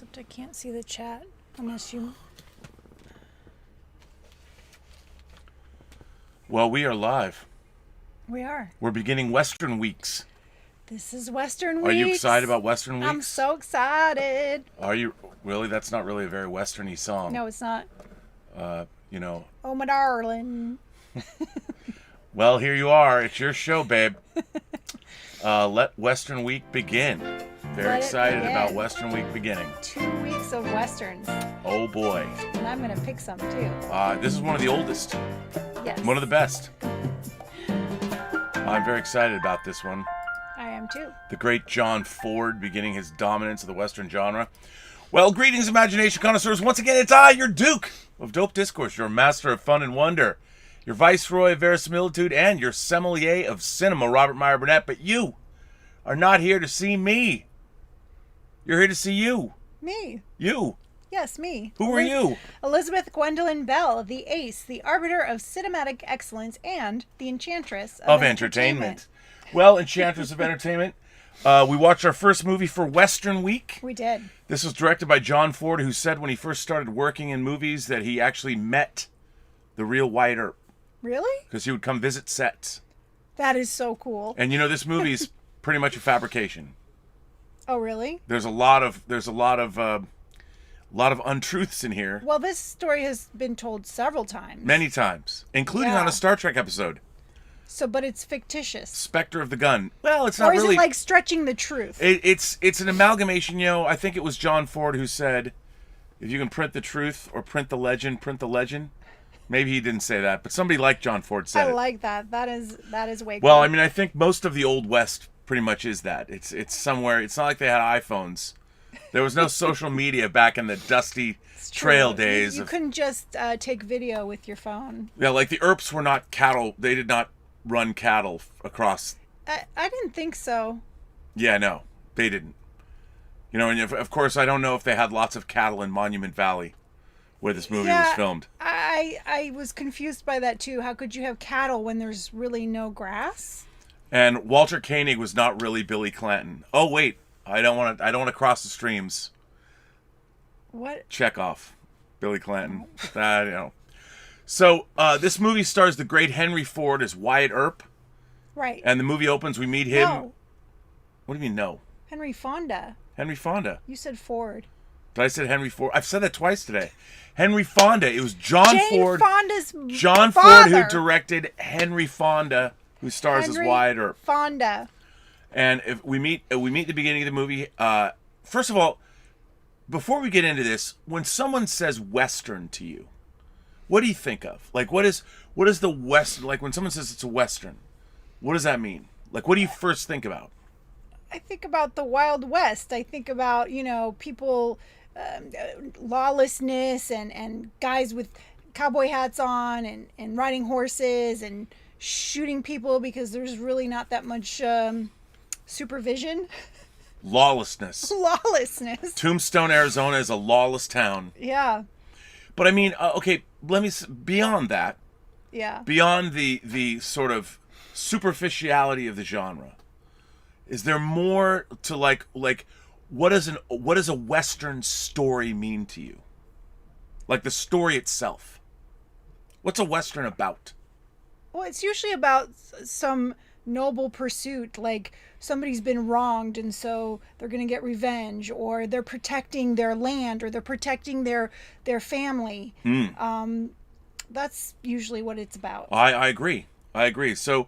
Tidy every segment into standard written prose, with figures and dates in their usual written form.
Except I can't see the chat unless you... Well, we are live. We are. We're beginning Western Weeks. This is Western Weeks. Are you excited about Western Weeks? I'm so excited. Are you? Really? That's not really a very Western-y song. No, it's not. You know. Oh, my darling. Well, here you are. It's your show, babe. Let Western Week begin. Very excited about Western Week beginning. 2 weeks of Westerns. Oh, boy. And I'm going to pick some, too. This is one of the oldest. Yes. One of the best. I'm very excited about this one. I am, too. The great John Ford beginning his dominance of the Western genre. Well, greetings, imagination connoisseurs. Once again, it's I, your Duke of Dope Discourse, your master of fun and wonder, your viceroy of verisimilitude, and your sommelier of cinema, Robert Meyer Burnett. But you are not here to see me. You're here to see you. Me. You. Yes, me. Who are you? Elysabeth Gwendolyn Belle, the ace, the arbiter of cinematic excellence, and the enchantress of entertainment. Well, enchantress of entertainment. We watched our first movie for Western Week. We did. This was directed by John Ford, who said when he first started working in movies that he actually met the real Wyatt Earp. Really? Because he would come visit sets. That is so cool. And you know, this movie is pretty much a fabrication. Oh, really? There's a lot of untruths in here. Well, this story has been told several times. Many times, including on a Star Trek episode. So, but it's fictitious. Spectre of the Gun. Well, it's not really. Or is it like stretching the truth? It's an amalgamation. You know, I think it was John Ford who said, "If you can print the truth or print the legend, print the legend." Maybe he didn't say that, but somebody like John Ford said it. I like that. That is way cool. Well, I mean, I think most of the Old West pretty much is that. It's somewhere. It's not like they had iPhones. There was no social media back in the dusty trail days. You couldn't just take video with your phone. Yeah, like the Earps were not cattle. They did not run cattle across. I didn't think so. Yeah, no, they didn't. You know, and of course, I don't know if they had lots of cattle in Monument Valley, where this movie was filmed. I was confused by that too. How could you have cattle when there's really no grass? And Walter Koenig was not really Billy Clanton. Oh wait, I don't want to cross the streams. What? Chekhov, Billy Clanton. You know. So this movie stars the great Henry Ford as Wyatt Earp. Right. And the movie opens. We meet him. No. What do you mean no? Henry Fonda. Henry Fonda. You said Ford. But I said Henry Ford. I've said that twice today. Henry Fonda. It was John Ford. Fonda's John father. Ford who directed Henry Fonda, who stars as Wyatt Earp. Fonda. And if we meet at the beginning of the movie. First of all, before we get into this, when someone says Western to you, what do you think of? Like, what is the West? Like when someone says it's a Western, what does that mean? Like, what do you first think about? I think about the Wild West. I think about, people, lawlessness and guys with cowboy hats on and riding horses and shooting people because there's really not that much supervision. Lawlessness. Lawlessness. Tombstone, Arizona is a lawless town. Yeah. But I mean, okay, beyond that. Yeah. Beyond the sort of superficiality of the genre, is there more to like what does a Western story mean to you? Like the story itself. What's a Western about? Well, it's usually about some noble pursuit, like somebody's been wronged and so they're going to get revenge, or they're protecting their land, or they're protecting their family. That's usually what it's about. I agree. So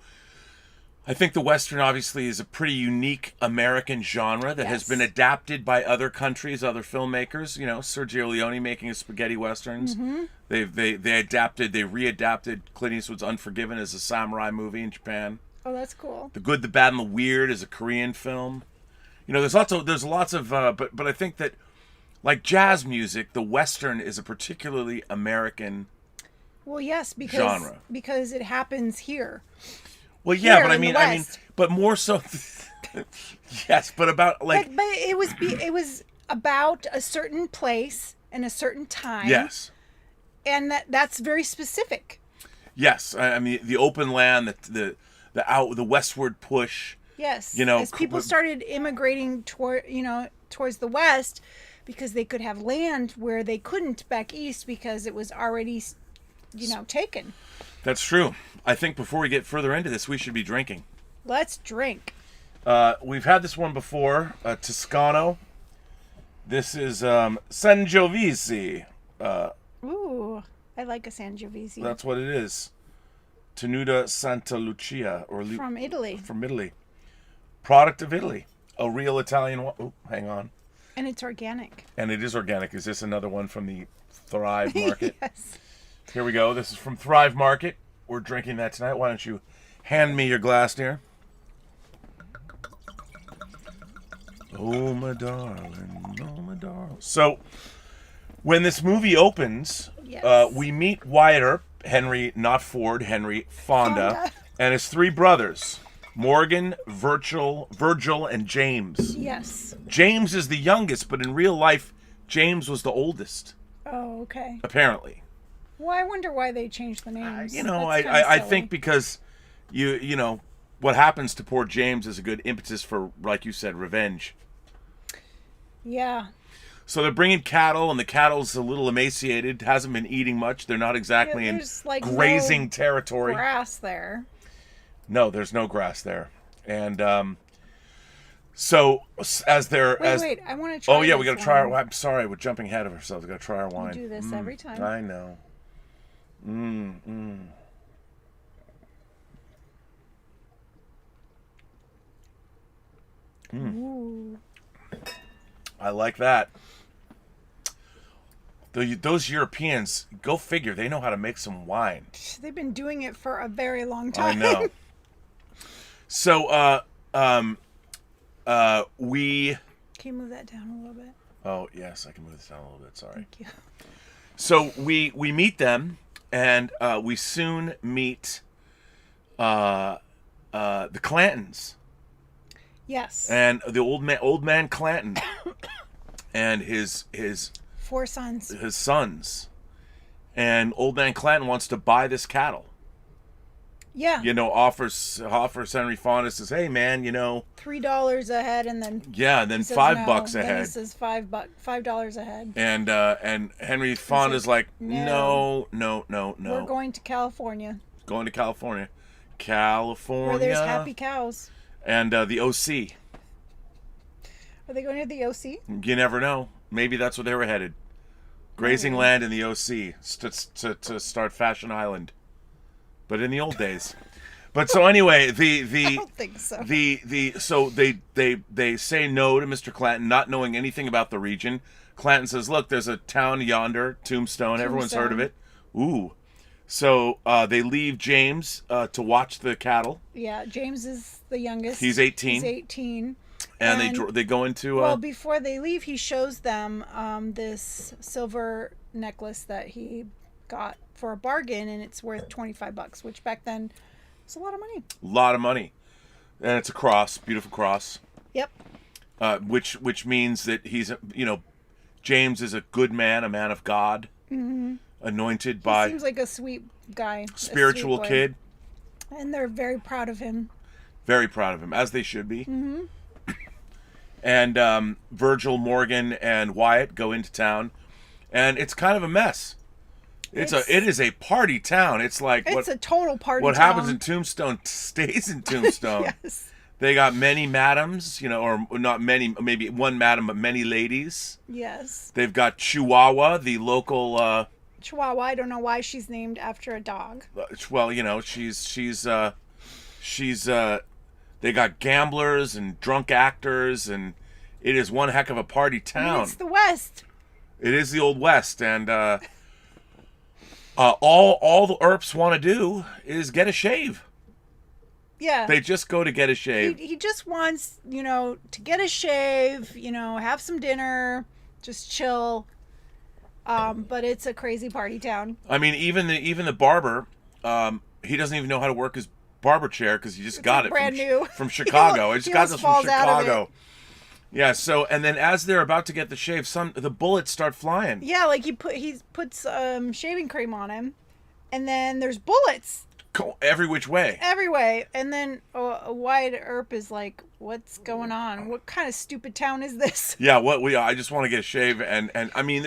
I think the Western obviously is a pretty unique American genre that has been adapted by other countries, other filmmakers. You know, Sergio Leone making his spaghetti westerns. Mm-hmm. They readapted Clint Eastwood's Unforgiven as a samurai movie in Japan. Oh, that's cool. The Good, the Bad, and the Weird is a Korean film. You know, there's lots of but I think that like jazz music, the Western is a particularly American. Well, yes, genre. Because it happens here. Well, yeah, but I mean, but more so. Yes, but about like. But it was about a certain place and a certain time. Yes. And that's very specific. Yes, I mean the open land, the westward push. Yes. You know, as people started immigrating towards the West, because they could have land where they couldn't back east because it was already, taken. That's true. I think before we get further into this, we should be drinking. Let's drink. We've had this one before, Toscano. This is Sangiovese. Ooh, I like a Sangiovese. That's what it is. Tenuta Santa Lucia. From Italy. From Italy. Product of Italy. A real Italian wine. Oh, hang on. And it's organic. And it is organic. Is this another one from the Thrive Market? Yes. Here we go. This is from Thrive Market. We're drinking that tonight. Why don't you hand me your glass, dear? Oh, my darling. Oh, my darling. So, when this movie opens, Yes. we meet Wyatt Earp, Henry, not Ford, Henry Fonda, and his three brothers, Morgan, Virgil, and James. Yes. James is the youngest, but in real life, James was the oldest, Oh, okay. apparently. Well, I wonder why they changed the names. I think because what happens to poor James is a good impetus for, like you said, revenge. Yeah. So they're bringing cattle, and the cattle's a little emaciated, hasn't been eating much. They're not exactly in grazing territory. Grass there. No, there's no grass there. And so as they're... Wait, I want to try Oh, yeah, this we got to try our... one. I'm sorry, we're jumping ahead of ourselves. We got to try our wine. We do this every time. I know. Ooh. I like that. Those Europeans, go figure, they know how to make some wine. They've been doing it for a very long time. I know. So, we... Can you move that down a little bit? Oh, yes, I can move this down a little bit, sorry. Thank you. So, we meet them, and we soon meet the Clantons. Yes. And the old man Clanton and his 4 sons. his sons. And old man Clanton wants to buy this cattle. Yeah. Offers Henry Fonda, says, "Hey man, $3 a head, and then yeah, and then he says $5 no. a Then head." he says $5 a head. And Henry Fonda's like, no. no. We're going to California. Going to California. California. Where there's happy cows. And the OC. Are they going to the OC? You never know. Maybe that's where they were headed. Grazing land in the OC to start Fashion Island. But in the old days. But so anyway, I don't think so. So they say no to Mr. Clanton, not knowing anything about the region. Clanton says, "Look, there's a town yonder, Tombstone. Everyone's heard of it." Ooh. So they leave James to watch the cattle. Yeah, James is the youngest. He's 18. He's 18. And they go into... well, before they leave, he shows them this silver necklace that he got for a bargain, and it's worth $25, which back then was a lot of money. A lot of money. And it's a cross, beautiful cross. Yep. Which means that he's, James is a good man, a man of God. Mm-hmm. Anointed by... He seems like a sweet guy. Spiritual kid. And they're very proud of him. Very proud of him, as they should be. Mm-hmm. And Virgil, Morgan, and Wyatt go into town, and it's kind of a mess. It is a party town. It's like it's a total party. What town. happens in Tombstone stays in Tombstone. Yes. They got many madams, or not many, maybe one madam, but many ladies. Yes. They've got Chihuahua, the local. Chihuahua. I don't know why she's named after a dog. Well, she's. They got gamblers and drunk actors, and it is one heck of a party town. It's the West. It is the old West, and all the Earps want to do is get a shave. Yeah. They just go to get a shave. He just wants, to get a shave, have some dinner, just chill. But it's a crazy party town. I mean, even the barber, he doesn't even know how to work his barber chair because he just got it brand new from Chicago. I just got this from Chicago. It. Yeah. So, and then as they're about to get the shave, the bullets start flying. Yeah, like he puts shaving cream on him, and then there's bullets every which way. Every way. And then Wyatt Earp is like, what's going on? What kind of stupid town is this? Yeah, I just want to get a shave, and I mean,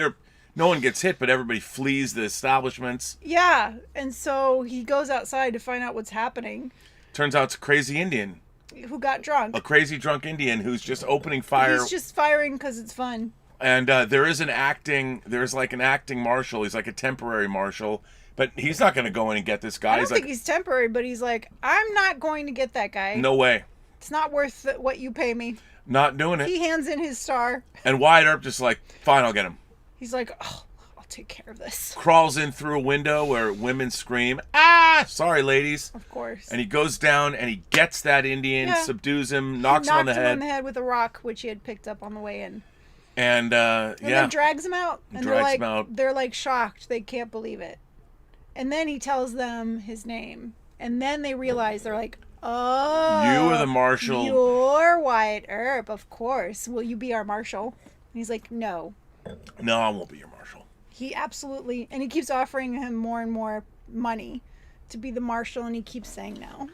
no one gets hit, but everybody flees the establishments. Yeah, and so he goes outside to find out what's happening. Turns out it's a crazy Indian. Who got drunk. A crazy drunk Indian who's just opening fire. He's just firing because it's fun. And there's like an acting marshal. He's like a temporary marshal, but he's not going to go in and get this guy. I don't think he's temporary, but he's like, I'm not going to get that guy. No way. It's not worth what you pay me. Not doing it. He hands in his star. And Wyatt Earp just like, fine, I'll get him. He's like, oh, I'll take care of this. Crawls in through a window where women scream, ah, sorry, ladies. Of course. And he goes down and he gets that Indian, subdues him, knocks him on the head. Knocks him on the head with a rock, which he had picked up on the way in. And then drags him out. And drags him out. They're like shocked. They can't believe it. And then he tells them his name. And then they realize, they're like, oh. You are the marshal. You're Wyatt Earp, of course. Will you be our marshal? And he's like, no. No, I won't be your marshal. He absolutely, and he keeps offering him more and more money to be the marshal, and he keeps saying no.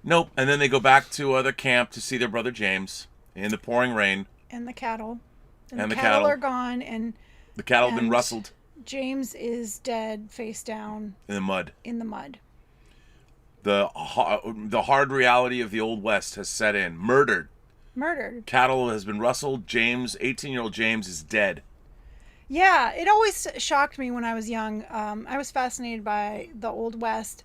Nope. And then they go back to the camp to see their brother James in the pouring rain. And the cattle. And the cattle are gone, and the cattle have been rustled. James is dead, face down. In the mud. The hard reality of the Old West has set in. Murdered. Cattle has been rustled. 18-year-old James is dead. Yeah, it always shocked me when I was young. I was fascinated by the Old West.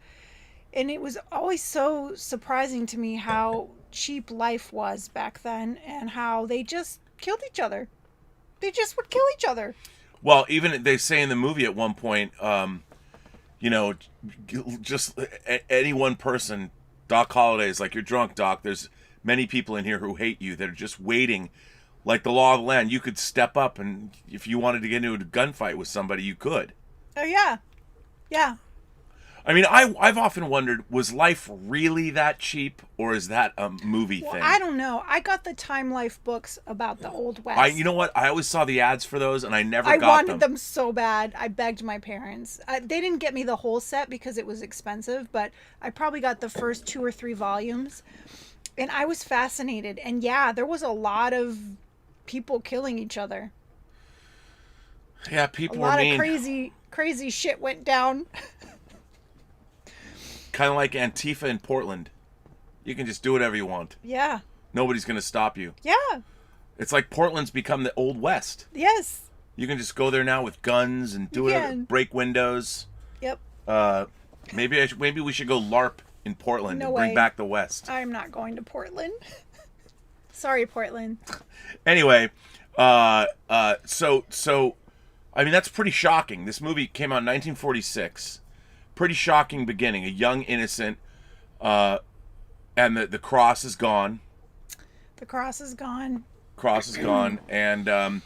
And it was always so surprising to me how cheap life was back then and how they just killed each other. They just would kill each other. Well, even they say in the movie at one point, just any one person, Doc Holliday is like, you're drunk, Doc. There's many people in here who hate you that are just waiting. Like the law of the land, you could step up, and if you wanted to get into a gunfight with somebody, you could. Oh, yeah. Yeah. I mean, I've often wondered, was life really that cheap, or is that a movie thing? I don't know. I got the Time Life books about the Old West. You know what? I always saw the ads for those, and I never got them. I wanted them so bad. I begged my parents. They didn't get me the whole set because it was expensive, but I probably got the first 2 or 3 volumes. And I was fascinated. And yeah, there was a lot of people killing each other. Yeah, people were mean. A lot of crazy shit went down. Kind of like Antifa in Portland. You can just do whatever you want. Yeah. Nobody's going to stop you. Yeah. It's like Portland's become the Old West. Yes. You can just go there now with guns and do whatever. Break windows. Yep. Maybe we should go LARP in Portland and bring back the West. I'm not going to Portland. Sorry, Portland. Anyway, so I mean, that's pretty shocking. This movie came out in 1946. Pretty shocking beginning. A young innocent, and the cross is gone. The cross is gone. And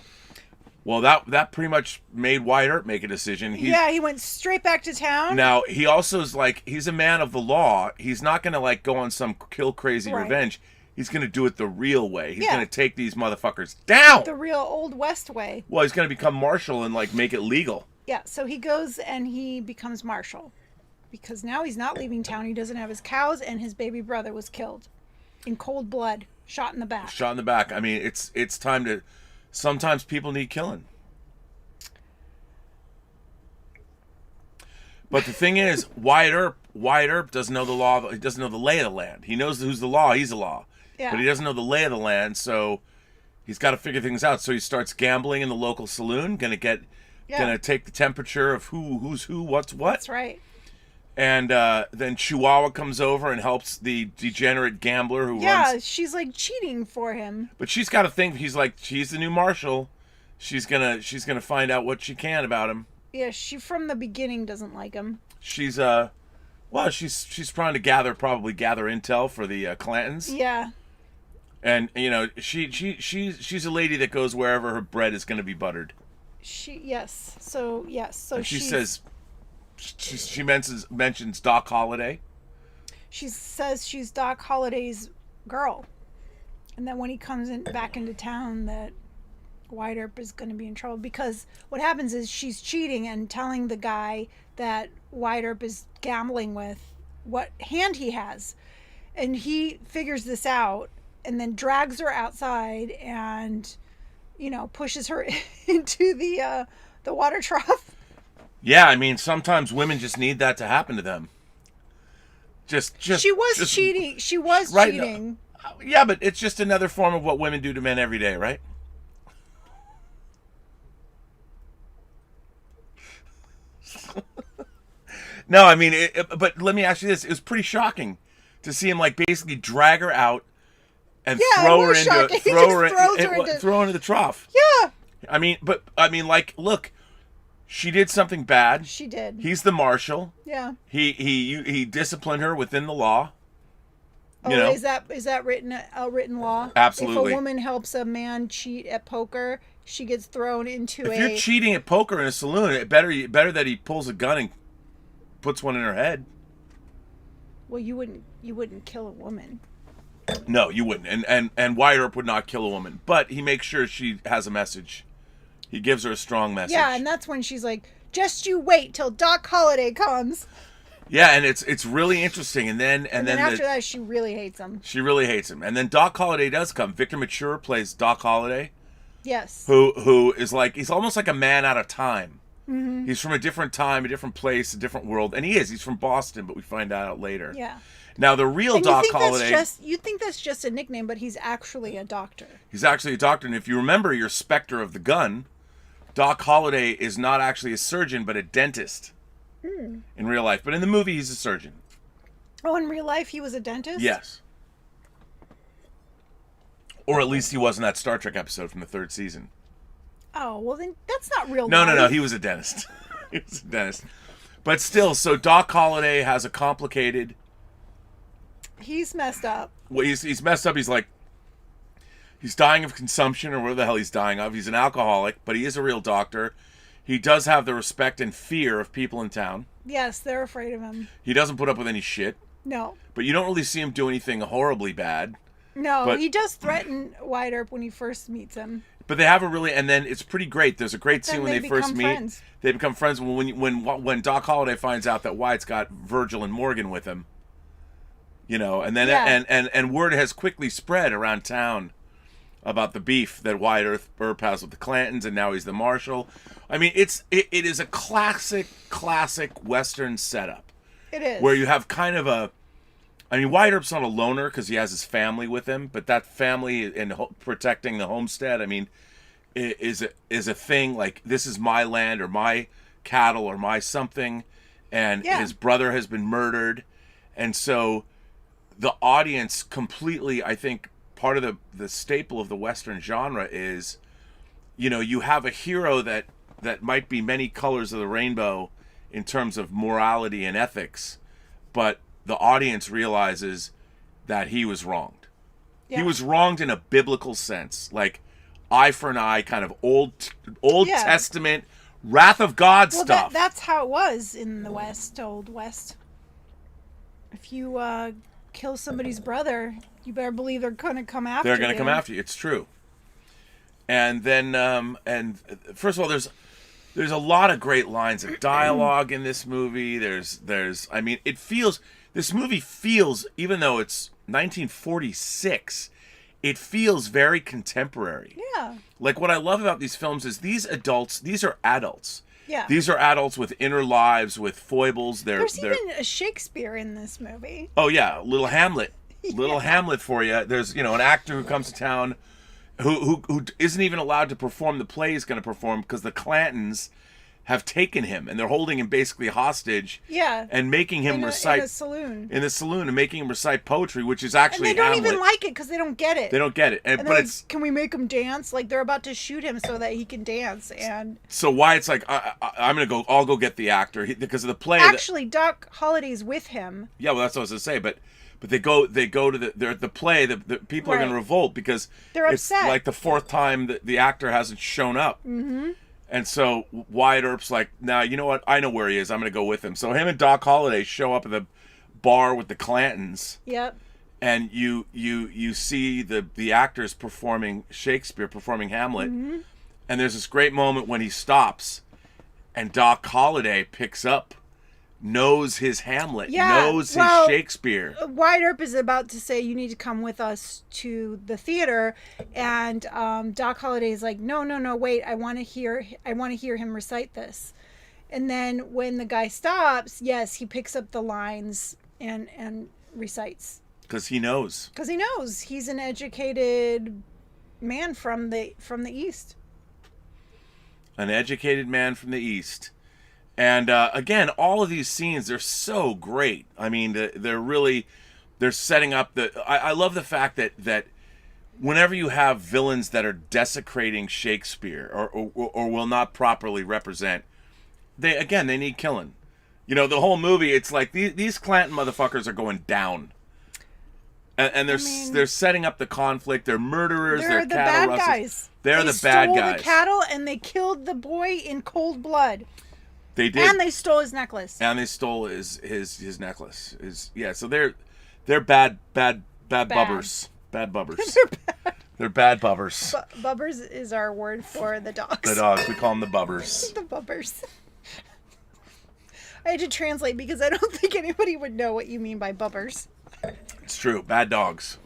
well, that pretty much made Wyatt Earp make a decision. He went straight back to town. Now he also is like, he's a man of the law. He's not going to like go on some kill crazy revenge. He's going to do it the real way. He's going to take these motherfuckers down. The real Old West way. Well, he's going to become marshal and like make it legal. Yeah, so he goes and he becomes marshal. Because now he's not leaving town. He doesn't have his cows, and his baby brother was killed in cold blood, shot in the back. I mean, it's time to. Sometimes people need killing. But the thing is, Wyatt Earp doesn't know the law. He doesn't know the lay of the land. He knows who's the law. He's the law. Yeah. But he doesn't know the lay of the land, so he's got to figure things out. So he starts gambling in the local saloon. Gonna take the temperature of who's who, what's what. That's right. And then Chihuahua comes over and helps the degenerate gambler who runs. Yeah, she's like cheating for him. But she's got to think. He's the new marshal. She's gonna find out what she can about him. Yeah, she from the beginning doesn't like him. She's she's trying to probably gather intel for the Clantons. Yeah. And she's a lady that goes wherever her bread is going to be buttered. So she says. She mentions Doc Holliday. She says she's Doc Holliday's girl. And then when he comes back into town, that Wyatt Earp is going to be in trouble. Because what happens is she's cheating and telling the guy that Wyatt Earp is gambling with what hand he has. And he figures this out and then drags her outside and, pushes her into the water trough. Yeah, I mean, sometimes women just need that to happen to them. She was cheating. She was cheating. Yeah, but it's just another form of what women do to men every day, right? No, I mean, but let me ask you this. It was pretty shocking to see him, like, basically drag her out and throw her into the trough. Yeah. I mean, like, look, she did something bad. She did. He's the marshal. Yeah. He disciplined her within the law. Is that written law? Absolutely. If a woman helps a man cheat at poker, she gets thrown into If you're cheating at poker in a saloon, it better that he pulls a gun and puts one in her head. Well, you wouldn't kill a woman. No, you wouldn't. And Wyatt Earp would not kill a woman, but he makes sure she has a message. He gives her a strong message. Yeah, and that's when she's like, "Just you wait till Doc Holliday comes." Yeah, and it's really interesting. And then after that, she really hates him. She really hates him. And then Doc Holliday does come. Victor Mature plays Doc Holliday. Yes. Who is like, he's almost like a man out of time. Mm-hmm. He's from a different time, a different place, a different world. And he's from Boston, but we find that out later. Yeah. Now, the real Doc Holliday... You think that's just a nickname, but he's actually a doctor. He's actually a doctor. And if you remember your Spectre of the Gun, Doc Holliday is not actually a surgeon, but a dentist in real life. But in the movie, he's a surgeon. Oh, in real life, he was a dentist? Yes. Or at least he was in that Star Trek episode from the 3rd season. Oh, well then that's not real life. No, he was a dentist. He was a dentist. But still, so Doc Holliday has a complicated... He's messed up. Well, he's messed up. He's like... He's dying of consumption or whatever the hell he's dying of. He's an alcoholic, but he is a real doctor. He does have the respect and fear of people in town. Yes, they're afraid of him. He doesn't put up with any shit. No. But you don't really see him do anything horribly bad. No, he does threaten Wyatt Earp when he first meets him. But they have a really, and then it's pretty great. There's a great scene when they first meet. Friends. They become friends when Doc Holliday finds out that Wyatt's got Virgil and Morgan with him. And then and word has quickly spread around town about the beef that Wyatt Earp has with the Clantons, and now he's the marshal. I mean, it is a classic Western setup. It is. Where you have kind of a... I mean, Wyatt Earp's not a loner because he has his family with him, but that family and protecting the homestead, I mean, is a thing. Like, this is my land or my cattle or my something, and his brother has been murdered. And so the audience completely, I think, part of the staple of the Western genre is, you have a hero that might be many colors of the rainbow in terms of morality and ethics, but the audience realizes that he was wronged. Yeah. He was wronged in a biblical sense, like eye for an eye, kind of Old Testament, wrath of God stuff. That's how it was in the Old West. If you kill somebody's brother, you better believe they're going to come after you. They're going to come after you. It's true. And then, and first of all, there's a lot of great lines of dialogue in this movie. I mean, this movie feels, even though it's 1946, it feels very contemporary. Yeah. Like, what I love about these films is these are adults. Yeah. These are adults with inner lives, with foibles. There's even a Shakespeare in this movie. Oh, yeah. Little Hamlet. Little Hamlet for you. There's, an actor who comes to town who isn't even allowed to perform the play he's going to perform because the Clantons have taken him and they're holding him basically hostage. Yeah. And making him recite... In a saloon. In the saloon and making him recite poetry, which is actually And they don't Hamlet. even like it because they don't get it. They don't get it. But it's... Can we make him dance? Like, they're about to shoot him so that he can dance. And so Wyatt's like, I'm going to go... I'll go get the actor. Because of the play... Actually, Doc Holliday's with him. Yeah, well, that's what I was going to say. But they go to the play. The people are going to revolt because they're upset. It's like the 4th time that the actor hasn't shown up. Mm-hmm. And so Wyatt Earp's like, nah, you know what? I know where he is. I'm going to go with him. So him and Doc Holliday show up at the bar with the Clantons. Yep. And you see the actors performing Shakespeare, performing Hamlet. Mm-hmm. And there's this great moment when he stops and Doc Holliday picks up knows his Hamlet, Yeah, knows well, his Shakespeare. Wyatt Earp is about to say, you need to come with us to the theater, and Doc Holliday is like, no, wait, I want to hear him recite this. And then when the guy stops, yes, he picks up the lines and recites. Because he knows. Because he knows he's an educated man from the East. An educated man from the East. And again, all of these scenes, they're so great. I mean, they're setting up I love the fact that whenever you have villains that are desecrating Shakespeare or will not properly represent, they need killing. You know, the whole movie, it's like these Clanton motherfuckers are going down. And they're setting up the conflict. They're murderers. They're the cattle bad rustlers. guys. They're the bad guys. They stole the cattle and they killed the boy in cold blood. They did. And they stole his necklace. And they stole his necklace. So they're bad bubbers. Bad bubbers. They're bad bubbers. Bubbers is our word for the dogs. The dogs. We call them the bubbers. The bubbers. I had to translate because I don't think anybody would know what you mean by bubbers. It's true. Bad dogs.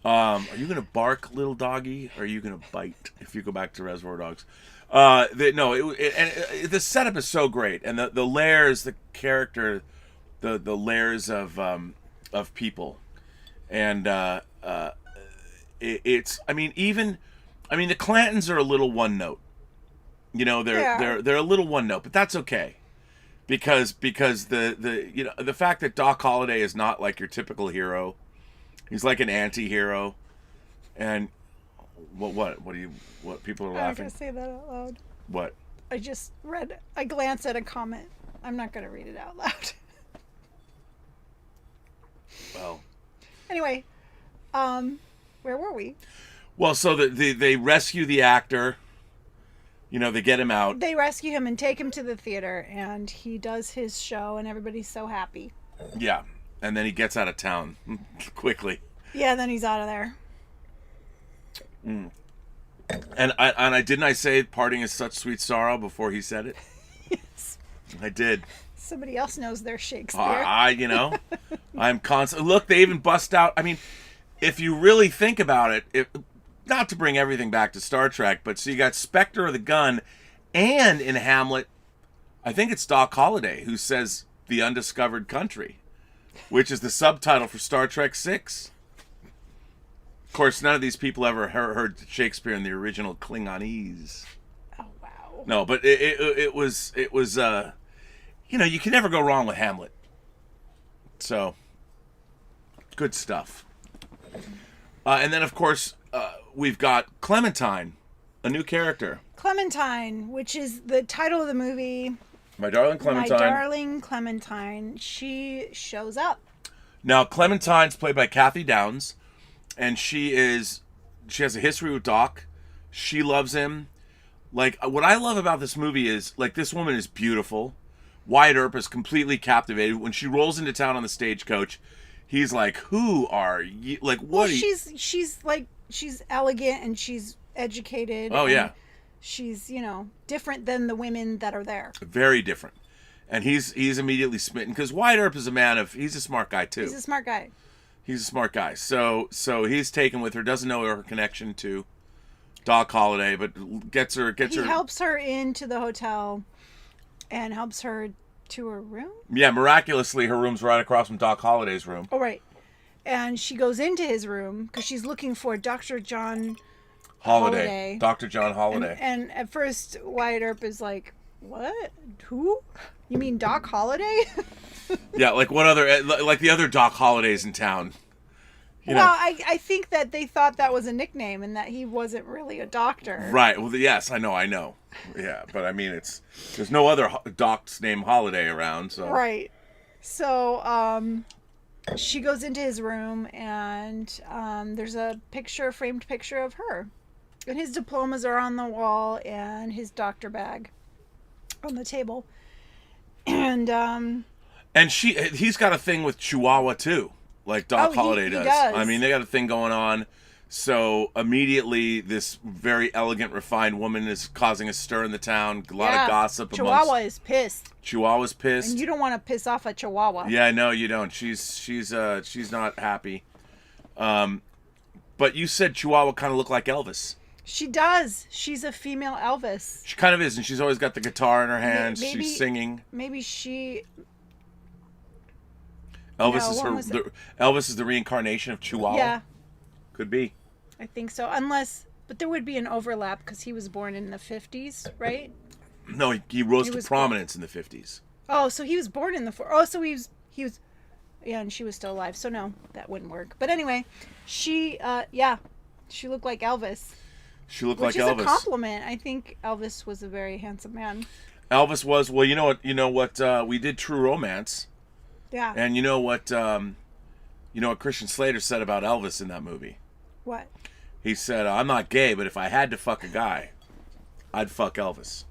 Are you going to bark, little doggy, or are you going to bite if you go back to Reservoir Dogs? The setup is so great, and the layers, the character, the layers of people, and the Clantons are a little one note. You know, they're a little one note, but that's okay, because the fact that Doc Holliday is not like your typical hero, he's like an anti-hero, and what people are laughing. I'm not gonna say that out loud. What? I glanced at a comment. I'm not gonna read it out loud. Well. Anyway, where were we? Well, so they rescue the actor. You know, they get him out. They rescue him and take him to the theater, and he does his show, and everybody's so happy. Yeah, and then he gets out of town quickly. Yeah, then he's out of there. Mm. And I didn't I say parting is such sweet sorrow before he said it? Yes. I did. Somebody else knows their Shakespeare. I'm constant. Look, they even bust out. I mean, if you really think about it, not to bring everything back to Star Trek, but so you got Spectre of the Gun, and in Hamlet, I think it's Doc Holliday who says the undiscovered country, which is the subtitle for Star Trek 6. Of course, none of these people ever heard Shakespeare in the original Klingonese. Oh, wow. No, but it was you can never go wrong with Hamlet. So, good stuff. And then, of course, we've got Clementine, a new character. Clementine, which is the title of the movie. My Darling Clementine. My Darling Clementine. She shows up. Now, Clementine's played by Kathy Downs, and she has a history with Doc. She loves him. Like, what I love about this movie is, like, this woman is beautiful. Wyatt Earp is completely captivated. When she rolls into town on the stagecoach, he's like, "Who are you? Like, what?" Well, she's elegant and she's educated. Oh, yeah. She's, different than the women that are there. Very different. And he's immediately smitten because Wyatt Earp is a man he's a smart guy too. He's a smart guy. He's a smart guy. So he's taken with her, doesn't know her connection to Doc Holliday, but gets her. He helps her into the hotel and helps her to her room. Yeah, miraculously, her room's right across from Doc Holliday's room. Oh, right. And she goes into his room because she's looking for Dr. John Holliday. Dr. John Holliday. And at first, Wyatt Earp is like, "What? Who? You mean Doc Holliday?" Yeah, like what other, like the other Doc Hollidays in town. I think that they thought that was a nickname and that he wasn't really a doctor. Right. Well, yes, I know. Yeah, but I mean, there's no other docs named Holliday around, so. Right. So, she goes into his room and there's a framed picture of her. And his diplomas are on the wall and his doctor bag on the table. And he's got a thing with Chihuahua too, like Doc Holliday does. He does. I mean, they got a thing going on. So immediately, this very elegant, refined woman is causing a stir in the town. A lot of gossip. Chihuahua is pissed. Chihuahua's pissed. And you don't want to piss off a Chihuahua. Yeah, no, you don't. She's not happy. But you said Chihuahua kind of looked like Elvis. She does. She's a female Elvis. She kind of is, and she's always got the guitar in her hands. Maybe, she's singing. Maybe she. Elvis is the reincarnation of Chihuahua. Yeah, could be. I think so. But there would be an overlap because he was born in the 50s, right? No, he rose to prominence in the 50s. Oh, so he was born in the... so he was... Yeah, and she was still alive. So no, that wouldn't work. But anyway, she looked like Elvis. She looked like Elvis. Which is a compliment. I think Elvis was a very handsome man. Elvis was... Well, you know what? We did True Romance. Yeah. And you know what Christian Slater said about Elvis in that movie? What? He said, I'm not gay, but if I had to fuck a guy, I'd fuck Elvis.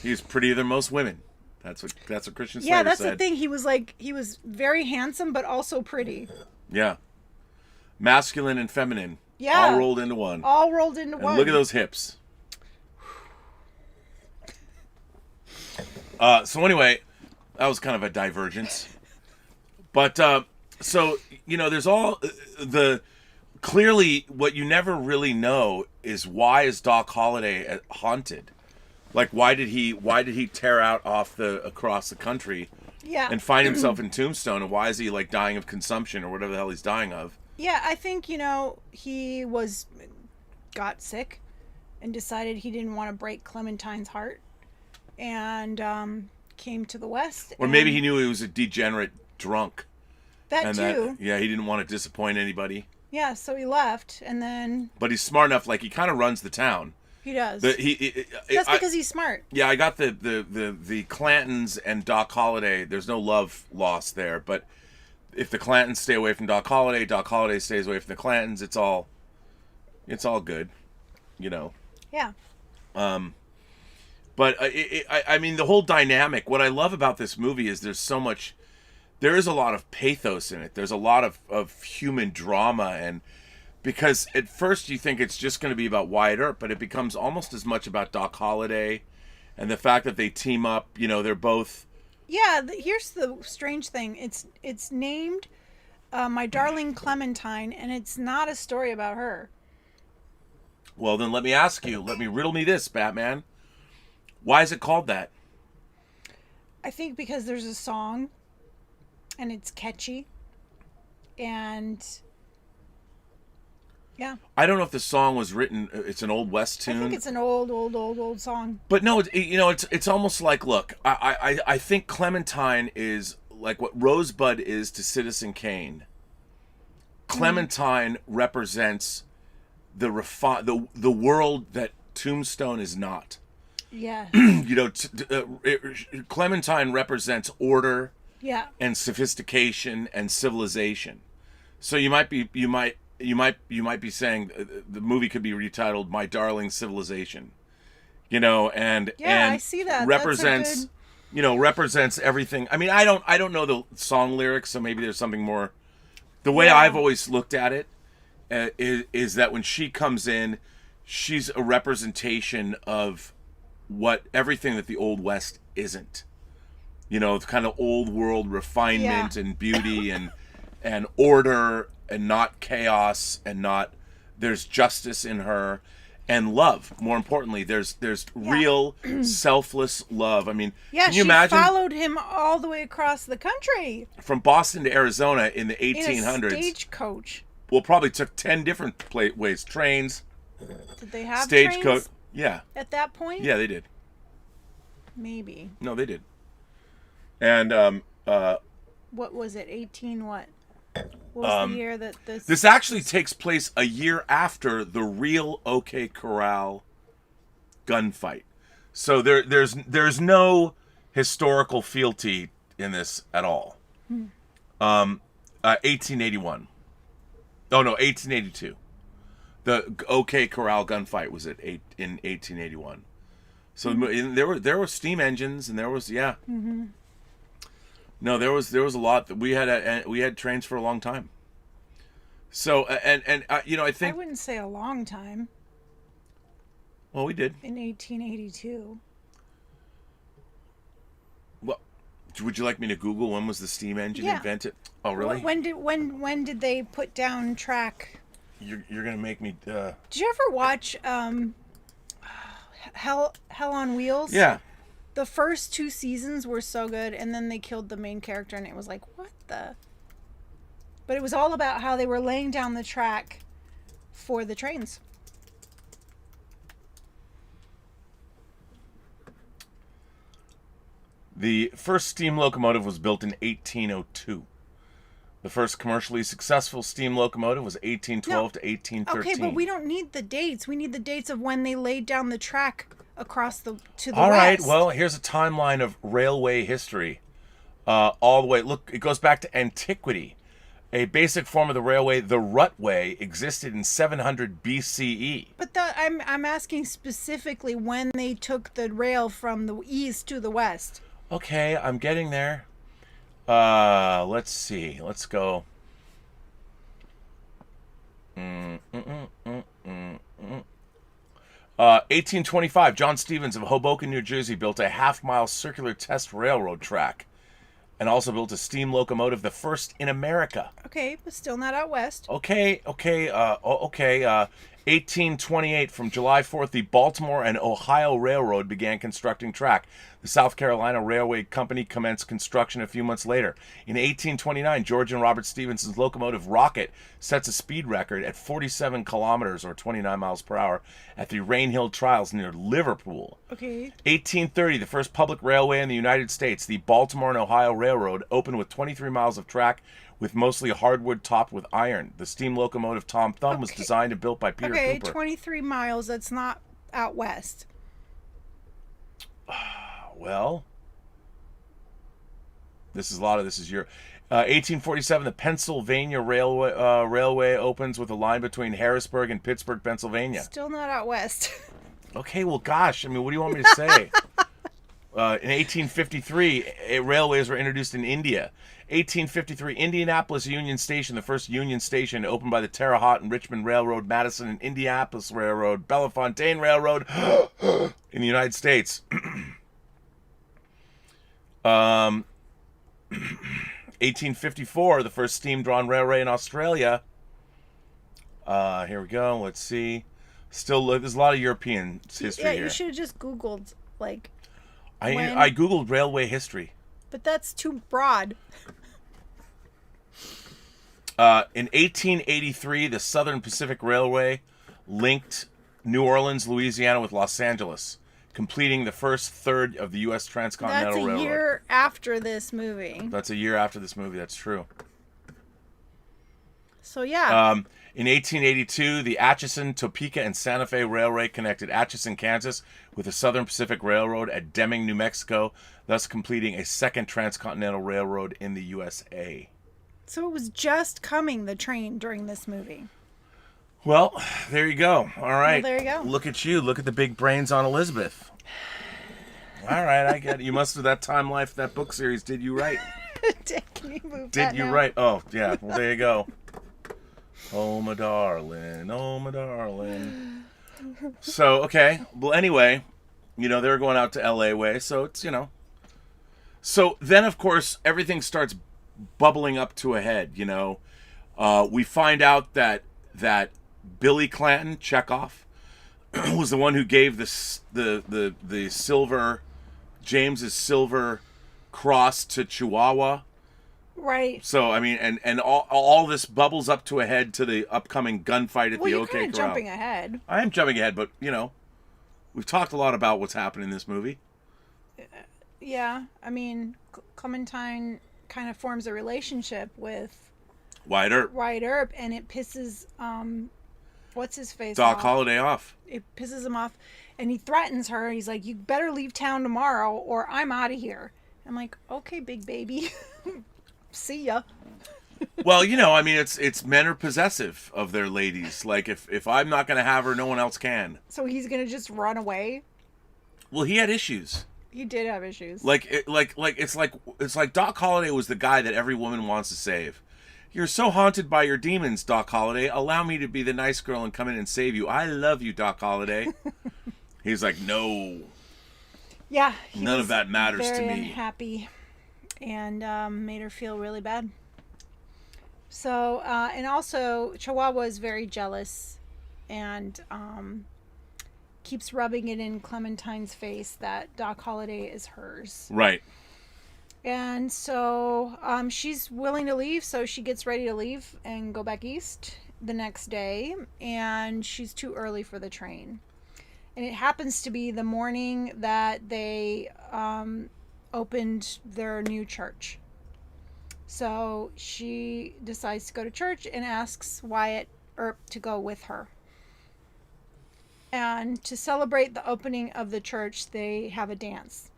He's prettier than most women. That's what Christian Slater said. Yeah, that's the thing. He was very handsome, but also pretty. Yeah. Masculine and feminine. Yeah. All rolled into one. And look at those hips. So anyway, that was kind of a divergence. But, so, there's all clearly what you never really know is why is Doc Holliday haunted? Like, why did he tear out across the country and find himself in Tombstone, and why is he like dying of consumption or whatever the hell he's dying of? Yeah, I think, he got sick and decided he didn't want to break Clementine's heart and came to the West. Or maybe he knew he was a degenerate drunk. That too. He didn't want to disappoint anybody. Yeah, so he left, and then... But he's smart enough, like, he kind of runs the town. He does. That's because he's smart. Yeah, I got the Clantons and Doc Holliday. There's no love lost there, but if the Clantons stay away from Doc Holliday stays away from the Clantons, it's all good, Yeah. But I mean, the whole dynamic, what I love about this movie is there is a lot of pathos in it. There's a lot of human drama, and because at first you think it's just going to be about Wyatt Earp, but it becomes almost as much about Doc Holliday and the fact that they team up. They're both... Yeah, here's the strange thing. It's named My Darling Clementine, and it's not a story about her. Well, then let me riddle me this, Batman. Why is it called that? I think because there's a song, and it's catchy, and yeah. I don't know if the song was written. It's an Old West tune. I think it's an old song. But no, it's almost like, look, I think Clementine is like what Rosebud is to Citizen Kane. Clementine represents the world that Tombstone is not. Yeah. Clementine represents order. Yeah. And sophistication and civilization. So you might be saying the movie could be retitled "My Darling Civilization," and I see that represents represents everything. I mean, I don't know the song lyrics, so maybe there's something more. The way I've always looked at it is that when she comes in, she's a representation of everything that the Old West isn't. Kind of old world refinement and beauty and order and not chaos and there's justice in her and love. More importantly, there's real selfless love. I mean, can you imagine? She followed him all the way across the country. From Boston to Arizona in the 1800s. In a stagecoach. Well, probably took 10 different ways. Trains. Did they have stagecoach? trains? Yeah. At that point? Yeah, they did. Maybe. No, they did. And what was it? 18 what? What was the year that this... This actually takes place a year after the real OK Corral gunfight. So there's no historical fealty in this at all. 1881. Oh, no, 1882. The OK Corral gunfight was in 1881. So there were steam engines, and there was No, there was a lot that we had trains for a long time. So I I think, wouldn't say a long time. well, we did. In 1882. Well, would you like me to Google when was the steam engine Yeah. invented? Oh, really? When did they put down track? You're gonna make me. Did you ever watch Hell on Wheels? Yeah. The first 2 seasons were so good, and then they killed the main character, and it was like, what the? But it was all about how they were laying down the track for the trains. The first steam locomotive was built in 1802. The first commercially successful steam locomotive was 1812 to 1813. Okay, but we don't need the dates. We need the dates of when they laid down the track across to the All right, west. well, here's a timeline of railway history. All the way. Look, it goes back to antiquity. A basic form of the railway, the rutway, existed in 700 BCE. But I'm asking specifically when they took the rail from the east to the west. Okay, I'm getting there. Let's see. Let's go. 1825, John Stevens of Hoboken, New Jersey, built a half-mile circular test railroad track, and also built a steam locomotive, the first in America. Okay, but still not out west. Okay. 1828, from July 4th, the Baltimore and Ohio Railroad began constructing track. The South Carolina Railway Company commenced construction a few months later. In 1829, George and Robert Stephenson's locomotive Rocket sets a speed record at 47 kilometers or 29 miles per hour at the Rainhill Trials near Liverpool. Okay. 1830, the first public railway in the United States, the Baltimore and Ohio Railroad, opened with 23 miles of track with mostly hardwood topped with iron. The steam locomotive Tom Thumb was designed and built by Peter Cooper. 23 miles, that's not out west. Well, this is your 1847, the Pennsylvania Railway opens with a line between Harrisburg and Pittsburgh, Pennsylvania. Still not out west. Okay, well, gosh, I mean, what do you want me to say? In 1853, railways were introduced in India. 1853, Indianapolis Union Station, the first Union station, opened by the Terre Haute and Richmond Railroad, Madison and Indianapolis Railroad, Bellefontaine Railroad in the United States. 1854, the first steam-drawn railway in Australia. Here we go. Let's see. Still, there's a lot of European history here. Yeah, you should have just Googled, like... I Googled railway history. But that's too broad. In 1883, the Southern Pacific Railway linked New Orleans, Louisiana with Los Angeles, completing the first third of the U.S. Transcontinental Railroad. That's a year after this movie. That's a year after this movie, that's true. So, yeah. In 1882, the Atchison, Topeka, and Santa Fe Railway connected Atchison, Kansas with the Southern Pacific Railroad at Deming, New Mexico, thus completing a second transcontinental railroad in the USA. So it was just coming, the train, during this movie. Well, there you go. All right. Well, there you go. Look at you. Look at the big brains on Elysabeth. All right, I get it. You must have that Time Life, that book series, did you right? Can you move Did that you now? right? Oh, yeah. Well, there you go. Oh, my darling. Oh, my darling. So, okay. Well, anyway, they're going out to L.A. way, so it's, So then, of course, everything starts bubbling up to a head, We find out that Billy Clanton, Chekhov, was the one who gave the silver, James's silver cross to Chihuahua. Right. So, I mean, and all this bubbles up to a head to the upcoming gunfight at the OK Corral. Well, you're kind of jumping ahead. I am jumping ahead, but, we've talked a lot about what's happened in this movie. Yeah. I mean, Clementine kind of forms a relationship with Earp, and it pisses, what's his face Doc off. Holliday off. It pisses him off, and he threatens her. He's like, you better leave town tomorrow, or I'm out of here. I'm like, okay, big baby. See ya. Well, I mean, it's men are possessive of their ladies. Like, if I'm not going to have her, no one else can. So he's going to just run away? Well, he had issues. He did have issues. It's like Doc Holliday was the guy that every woman wants to save. You're so haunted by your demons, Doc Holliday. Allow me to be the nice girl and come in and save you. I love you, Doc Holliday. He's like, no. Yeah. None of that matters to me. Very unhappy and made her feel really bad. So, and also, Chihuahua is very jealous and keeps rubbing it in Clementine's face that Doc Holliday is hers. Right. And so she's willing to leave, so she gets ready to leave and go back east the next day, and she's too early for the train. And it happens to be the morning that they opened their new church. So she decides to go to church and asks Wyatt Earp to go with her. And to celebrate the opening of the church, they have a dance.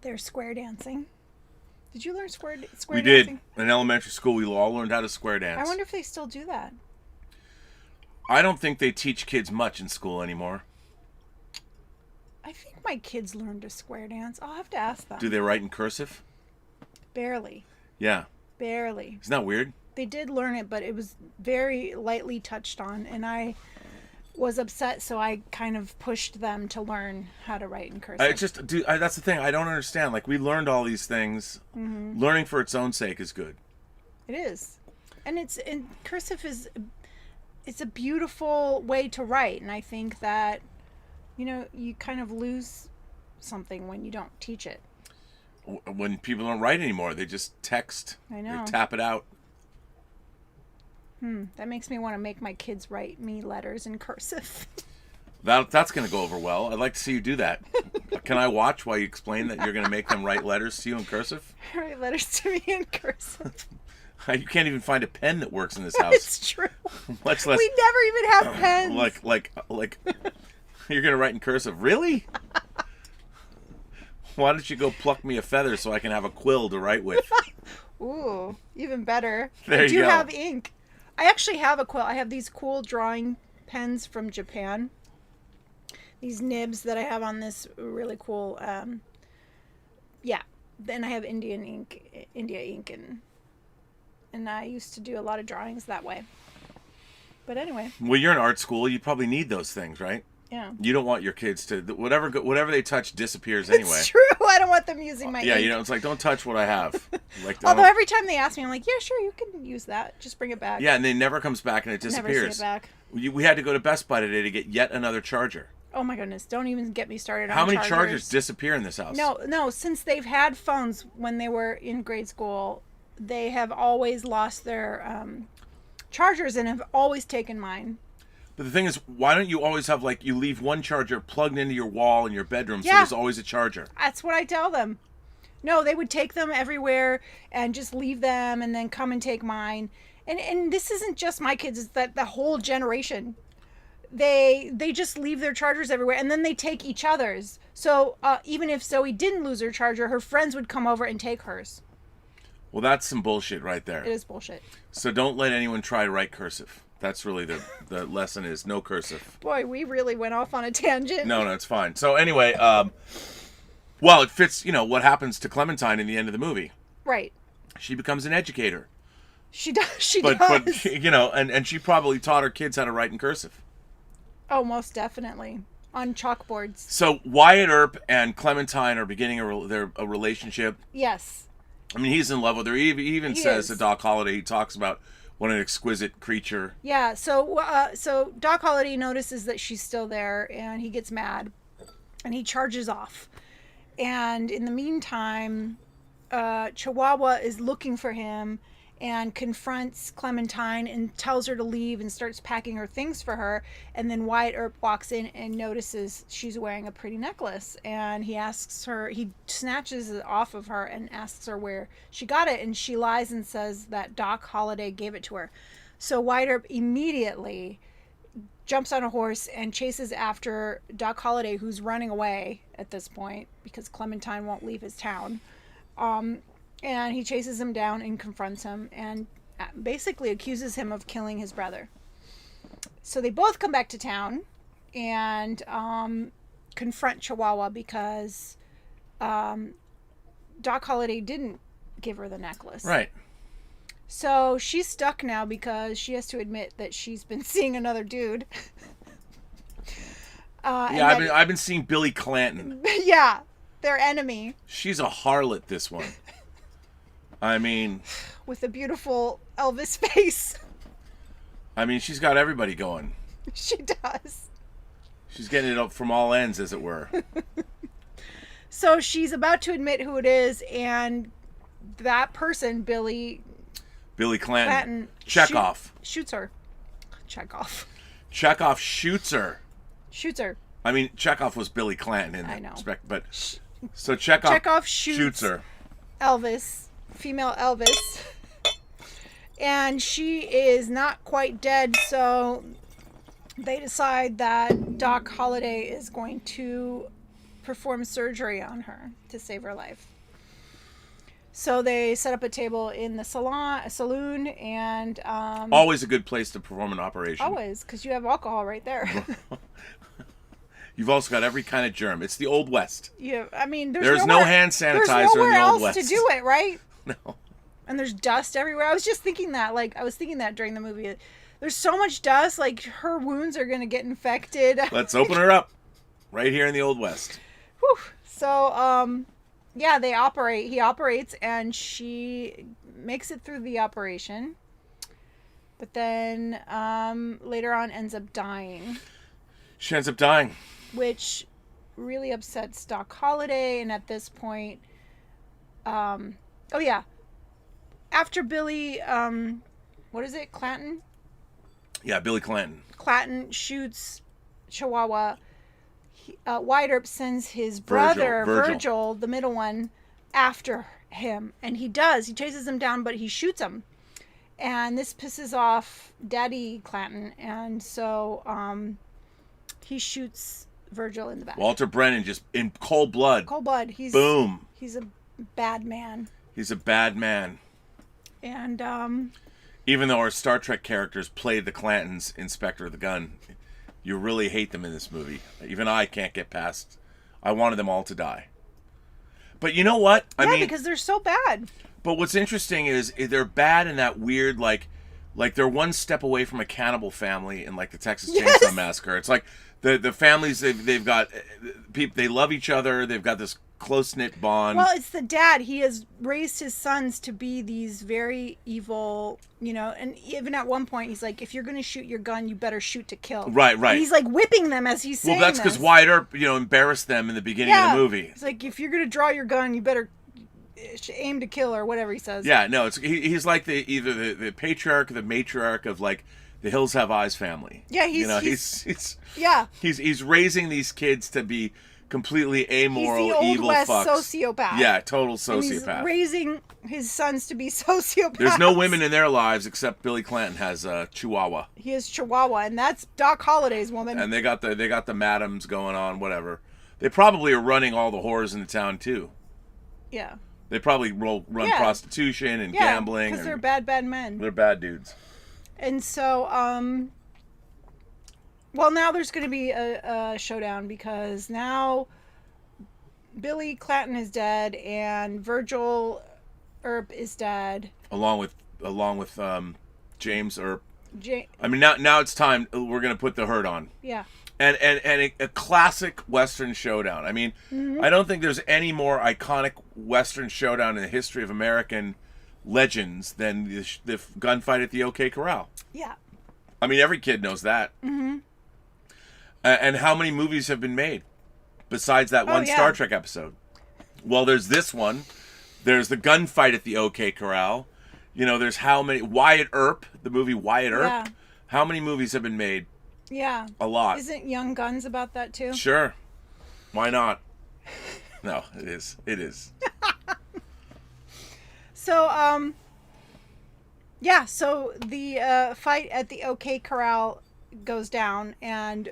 They're square dancing. Did you learn square dancing? We did. In elementary school, we all learned how to square dance. I wonder if they still do that. I don't think they teach kids much in school anymore. I think my kids learned to square dance. I'll have to ask them. Do they write in cursive? Barely. Yeah. Barely. Isn't that weird? They did learn it, but it was very lightly touched on, and I was upset, so I kind of pushed them to learn how to write in cursive. That's the thing. I don't understand. Like, we learned all these things. Mm-hmm. Learning for its own sake is good. It is. And cursive it's a beautiful way to write, and I think that, you kind of lose something when you don't teach it. When people don't write anymore, they just text. I know. They tap it out. That makes me want to make my kids write me letters in cursive. That's going to go over well. I'd like to see you do that. Can I watch while you explain that you're going to make them write letters to you in cursive? Write letters to me in cursive. You can't even find a pen that works in this house. It's true. Much less. We never even have pens. Like, you're going to write in cursive? Really? Why don't you go pluck me a feather so I can have a quill to write with? Ooh, even better. There you go. I do have ink. I actually have a quill. I have these cool drawing pens from Japan. These nibs that I have on this really cool, yeah. Then I have India ink, and I used to do a lot of drawings that way. But anyway. Well, you're in art school. You probably need those things, right? Yeah. You don't want your kids to whatever they touch disappears anyway. It's true. I don't want them using my ink. It's like, don't touch what I have. Although every time they ask me, I'm like, yeah, sure, you can use that. Just bring it back. Yeah, and it never comes back and it disappears. Never see it back. We had to go to Best Buy today to get yet another charger. Oh my goodness! Don't even get me started on How many chargers disappear in this house? No. Since they've had phones when they were in grade school, they have always lost their chargers and have always taken mine. But the thing is, why don't you always have, you leave one charger plugged into your wall in your bedroom so there's always a charger? That's what I tell them. No, they would take them everywhere and just leave them and then come and take mine. And this isn't just my kids, it's that the whole generation. They just leave their chargers everywhere and then they take each other's. So even if Zoe didn't lose her charger, her friends would come over and take hers. Well, that's some bullshit right there. It is bullshit. So don't let anyone try to write cursive. That's really the lesson is no cursive. Boy, we really went off on a tangent. No, it's fine. So anyway, well, it fits, what happens to Clementine in the end of the movie. Right. She becomes an educator. She does. But and she probably taught her kids how to write in cursive. Oh, most definitely. On chalkboards. So Wyatt Earp and Clementine are beginning a relationship. Yes. I mean, he's in love with her. He even says to Doc Holliday, he talks about what an exquisite creature. Yeah, so Doc Holliday notices that she's still there, and he gets mad, and he charges off. And in the meantime, Chihuahua is looking for him and confronts Clementine and tells her to leave and starts packing her things for her. And then Wyatt Earp walks in and notices she's wearing a pretty necklace. And he snatches it off of her and asks her where she got it. And she lies and says that Doc Holliday gave it to her. So Wyatt Earp immediately jumps on a horse and chases after Doc Holliday, who's running away at this point because Clementine won't leave his town. And he chases him down and confronts him and basically accuses him of killing his brother. So they both come back to town and confront Chihuahua because Doc Holliday didn't give her the necklace. Right. So she's stuck now because she has to admit that she's been seeing another dude. Yeah, I've been seeing Billy Clanton. Yeah, their enemy. She's a harlot, this one. I mean, with a beautiful Elvis face. I mean, she's got everybody going. She does. She's getting it up from all ends, as it were. So she's about to admit who it is, and that person, Billy Clanton. Chekhov. Shoots her. Chekhov. Chekhov shoots her. Shoots her. I mean, Chekhov was Billy Clanton in I know. respect, but so Chekhov shoots her. Elvis, female Elvis, and she is not quite dead. So they decide that Doc Holliday is going to perform surgery on her to save her life. So they set up a table in the saloon, and always a good place to perform an operation. Always, because you have alcohol right there. You've also got every kind of germ. It's the Old West. Yeah, I mean, there's no hand sanitizer there's nowhere in the Old else West to do it, right? No. And there's dust everywhere. I was just thinking that. Like, I was thinking that during the movie. There's so much dust. Like, her wounds are gonna get infected. Let's open her up, right here in the Old West. Whew. So, yeah, they operate. He operates, and she makes it through the operation. But then later on ends up dying. She ends up dying. Which really upsets Doc Holliday. And at this point, oh yeah, after Billy, what is it, Clanton? Yeah, Billy Clanton. Clanton shoots Chihuahua. Wyatt Earp sends his brother, Virgil, the middle one, after him. And he does. He chases him down, but he shoots him. And this pisses off Daddy Clanton. And so he shoots Virgil in the back. Walter Brennan, just in cold blood. Cold blood. Boom. He's a bad man. He's a bad man. And even though our Star Trek characters played the Clantons Inspector of the Gun, you really hate them in this movie. Even I can't get past. I wanted them all to die. But you know what? I mean, because they're so bad. But what's interesting is they're bad in that weird, like they're one step away from a cannibal family in like the Texas Chainsaw Massacre. It's like the families they've got people, they love each other. They've got this close-knit bond. Well, it's the dad. He has raised his sons to be these very evil, and even at one point he's like, if you're going to shoot your gun, you better shoot to kill. Right. And he's like whipping them as he's saying Well, that's because Wyatt Earp, embarrassed them in the beginning of the movie. It's like, if you're going to draw your gun, you better aim to kill, or whatever he says. Yeah, no, he's like either the patriarch or the matriarch of like the Hills Have Eyes family. Yeah, he's raising these kids to be completely amoral, he's the evil Old West fucks. Sociopath. Yeah, total sociopath. And he's raising his sons to be sociopaths. There's no women in their lives except Billy Clanton has a Chihuahua. He has Chihuahua, and that's Doc Holliday's woman. And they got the madams going on, whatever. They probably are running all the whores in the town too. Yeah. They probably run prostitution and gambling. Because they're bad men. They're bad dudes. And so, well, now there's going to be a showdown, because now Billy Clanton is dead and Virgil Earp is dead, along with James Earp. I mean, now it's time. We're going to put the hurt on. Yeah. And a classic Western showdown. I mean, I don't think there's any more iconic Western showdown in the history of American legends than the gunfight at the OK Corral. Yeah. I mean, every kid knows that. Mm-hmm. And how many movies have been made besides that one Star Trek episode? Well, there's this one. There's the gunfight at the OK Corral. There's how many... Wyatt Earp, the movie Wyatt Earp. Yeah. How many movies have been made? Yeah. A lot. Isn't Young Guns about that too? Sure. Why not? No, it is. It is. So, so the fight at the OK Corral goes down, and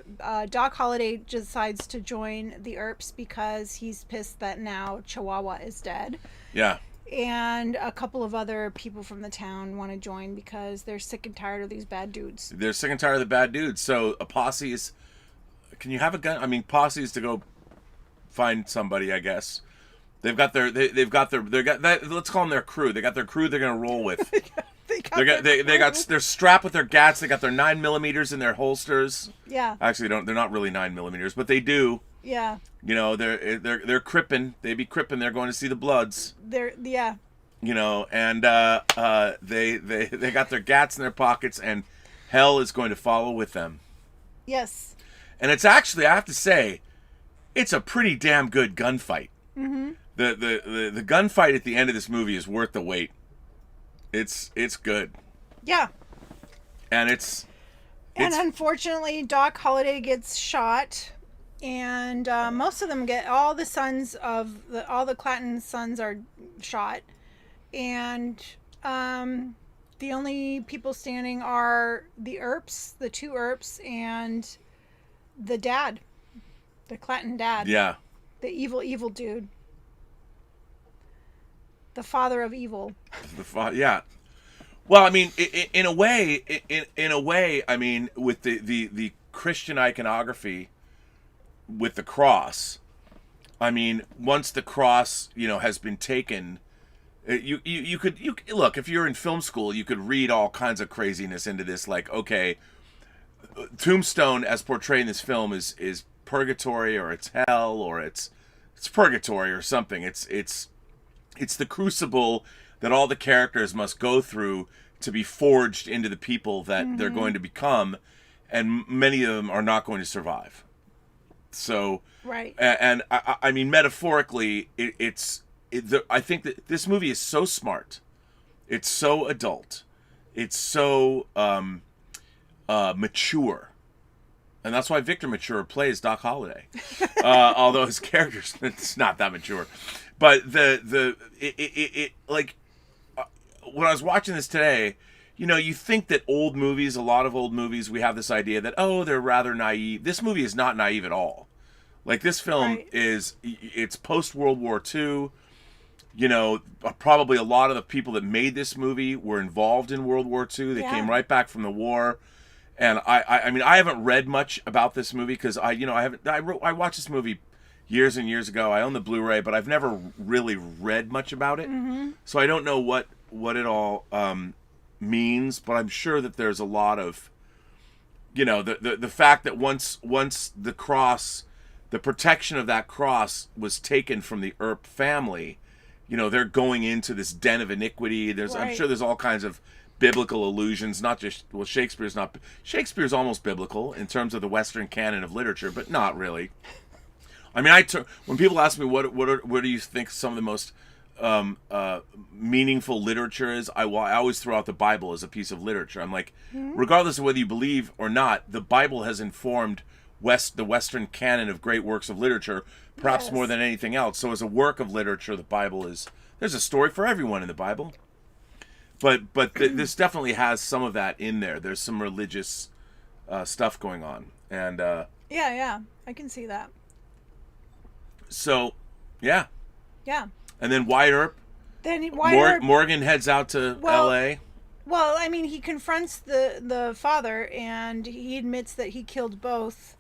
Doc Holliday decides to join the Earps because he's pissed that now Chihuahua is dead. Yeah. And a couple of other people from the town want to join because they're sick and tired of these bad dudes. They're sick and tired of the bad dudes. So a posse is... Can you have a gun? I mean, posse is to go find somebody, I guess. They've got their... Let's call them their crew. They got their crew they're going to roll with. They're strapped with their gats. They got their 9mm in their holsters. Yeah. Actually, they're not really 9mm, but they do. Yeah. You know, they're crippin'. They be crippin'. They're going to see the Bloods. Yeah. You know, and they got their gats in their pockets, and hell is going to follow with them. Yes. And it's actually, I have to say, it's a pretty damn good gunfight. Mm-hmm. The gunfight at the end of this movie is worth the wait. It's good. Yeah. And it's unfortunately, Doc Holliday gets shot, and most of them all the Clanton sons are shot, and the only people standing are the Earps, the two Earps, and the dad, the Clanton dad. Yeah. The evil dude. The father of evil. Yeah. Well, I mean, in a way, I mean, with the Christian iconography, with the cross, I mean, once the cross, has been taken, you could look, if you're in film school, you could read all kinds of craziness into this. Like, okay, Tombstone, as portrayed in this film, is purgatory, or it's hell, or it's purgatory or something. It's the crucible that all the characters must go through to be forged into the people that they're going to become, and many of them are not going to survive. So, right. And I mean, metaphorically, I think that this movie is so smart. It's so adult. It's so mature. And that's why Victor Mature plays Doc Holliday. Although his character's it's not that mature. But like, when I was watching this today, you think that a lot of old movies, we have this idea that, they're rather naive. This movie is not naive at all. Like, this film it's post-World War II. Probably a lot of the people that made this movie were involved in World War II. They came right back from the war. And I mean, I haven't read much about this movie because I watched this movie years and years ago. I own the Blu-ray, but I've never really read much about it. Mm-hmm. So I don't know what it all means, but I'm sure that there's a lot of, the fact that once the cross, the protection of that cross was taken from the Earp family, they're going into this den of iniquity. I'm sure there's all kinds of biblical allusions, not just, Shakespeare's almost biblical in terms of the Western canon of literature, but not really. I mean, when people ask me what do you think some of the most meaningful literature is, I always throw out the Bible as a piece of literature. I'm like, regardless of whether you believe or not, the Bible has informed the Western canon of great works of literature, perhaps more than anything else. So as a work of literature, the Bible there's a story for everyone in the Bible. But this definitely has some of that in there. There's some religious stuff going on, and yeah, I can see that. So, yeah. And then Earp. Morgan heads out to L.A. Well, I mean, he confronts the father, and he admits that he killed both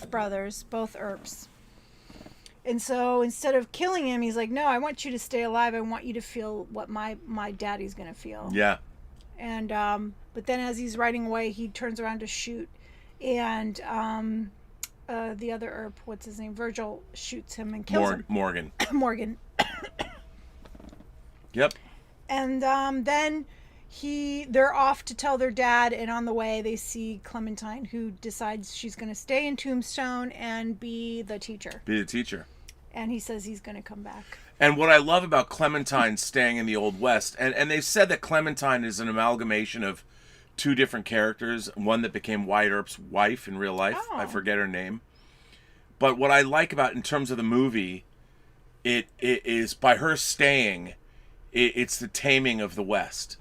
brothers, both Earps. And so instead of killing him, he's like, no, I want you to stay alive. I want you to feel what my daddy's going to feel. Yeah. And but then as he's riding away, he turns around to shoot. And the other Earp, what's his name? Virgil shoots him and kills him. Morgan. Morgan. Yep. And then they're off to tell their dad, and on the way they see Clementine, who decides she's going to stay in Tombstone and be the teacher. And he says he's going to come back. And what I love about Clementine staying in the Old West, and they said that Clementine is an amalgamation of two different characters, one that became Wyatt Earp's wife in real life. I forget her name. But what I like about, in terms of the movie, it is by her staying, it's the taming of the West.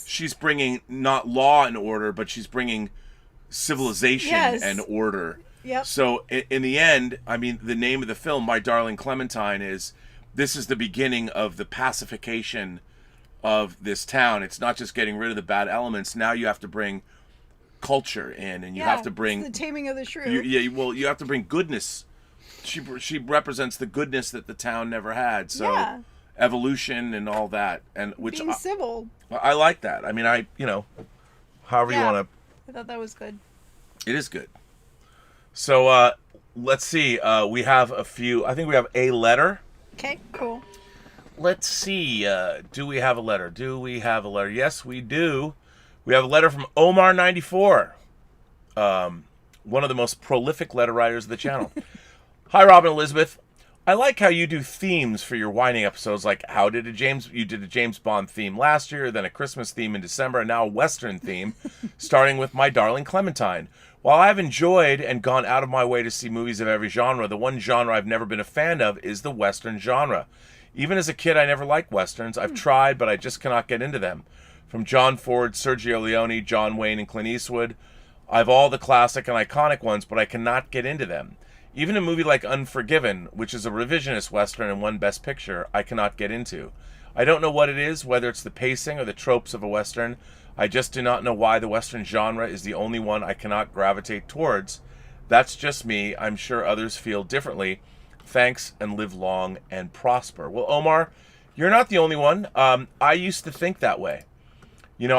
She's bringing not law and order, but she's bringing civilization and order. Yep. So in the end, I mean, the name of the film, My Darling Clementine, this is the beginning of the pacification of this town. It's not just getting rid of the bad elements. Now you have to bring culture in, and you have to bring the taming of the shrew. You have to bring goodness. She represents the goodness that the town never had. So evolution and all that, and which Being civil. I like that. I mean, however you want to. I thought that was good. It is good. So let's see. We have a few. I think we have a letter. Okay, cool. Let's see. Do we have a letter? Do we have a letter? Yes, we do. We have a letter from Omar94. One of the most prolific letter writers of the channel. Hi, Rob and Elizabeth. I like how you do themes for your whining episodes, like you did a James Bond theme last year, then a Christmas theme in December, and now a Western theme, starting with My Darling Clementine. While I've enjoyed and gone out of my way to see movies of every genre, the one genre I've never been a fan of is the Western genre. Even as a kid, I never liked Westerns. I've tried, but I just cannot get into them. From John Ford, Sergio Leone, John Wayne, and Clint Eastwood, I've all the classic and iconic ones, but I cannot get into them. Even a movie like Unforgiven, which is a revisionist Western and won Best Picture, I cannot get into. I don't know what it is, whether it's the pacing or the tropes of a Western. I just do not know why the Western genre is the only one I cannot gravitate towards. That's just me. I'm sure others feel differently. Thanks, and live long and prosper. Well, Omar, you're not the only one. I used to think that way. You know,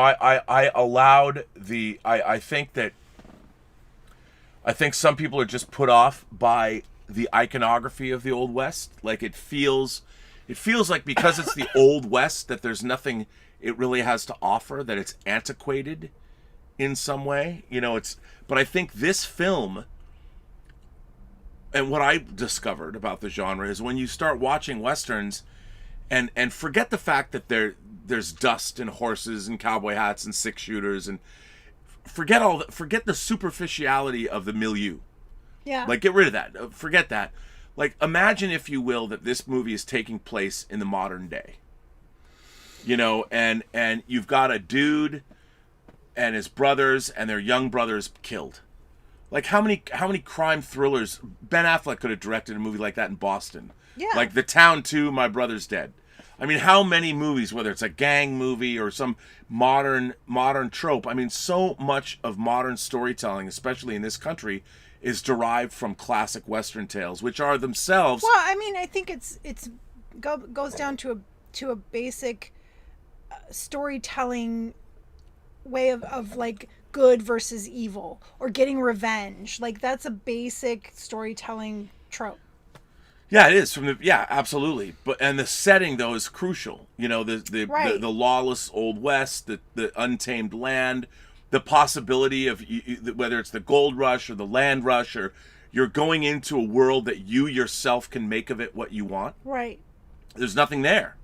I think some people are just put off by the iconography of the Old West. Like it feels like because it's the Old West that there's nothing it really has to offer, that it's antiquated in some way. You know, but I think this film, and what I discovered about the genre is when you start watching Westerns and forget the fact that there's dust and horses and cowboy hats and six shooters and forget the superficiality of the milieu. Yeah. Like, get rid of that. Forget that. Like, imagine, if you will, that this movie is taking place in the modern day. You know, and you've got a dude and his brothers and their young brothers killed. Like, how many crime thrillers? Ben Affleck could have directed a movie like that in Boston. Yeah. Like The Town 2, My Brother's Dead. I mean, how many movies, whether it's a gang movie or some modern trope, I mean, so much of modern storytelling, especially in this country, is derived from classic Western tales, which are themselves... Well, I mean, I think it goes down to a basic storytelling way of like good versus evil or getting revenge. Like, that's a basic storytelling trope. Yeah, it is absolutely. And the setting though is crucial. You know, the lawless Old West, the untamed land, the possibility of whether it's the gold rush or the land rush, or you're going into a world that you yourself can make of it what you want. Right. There's nothing there.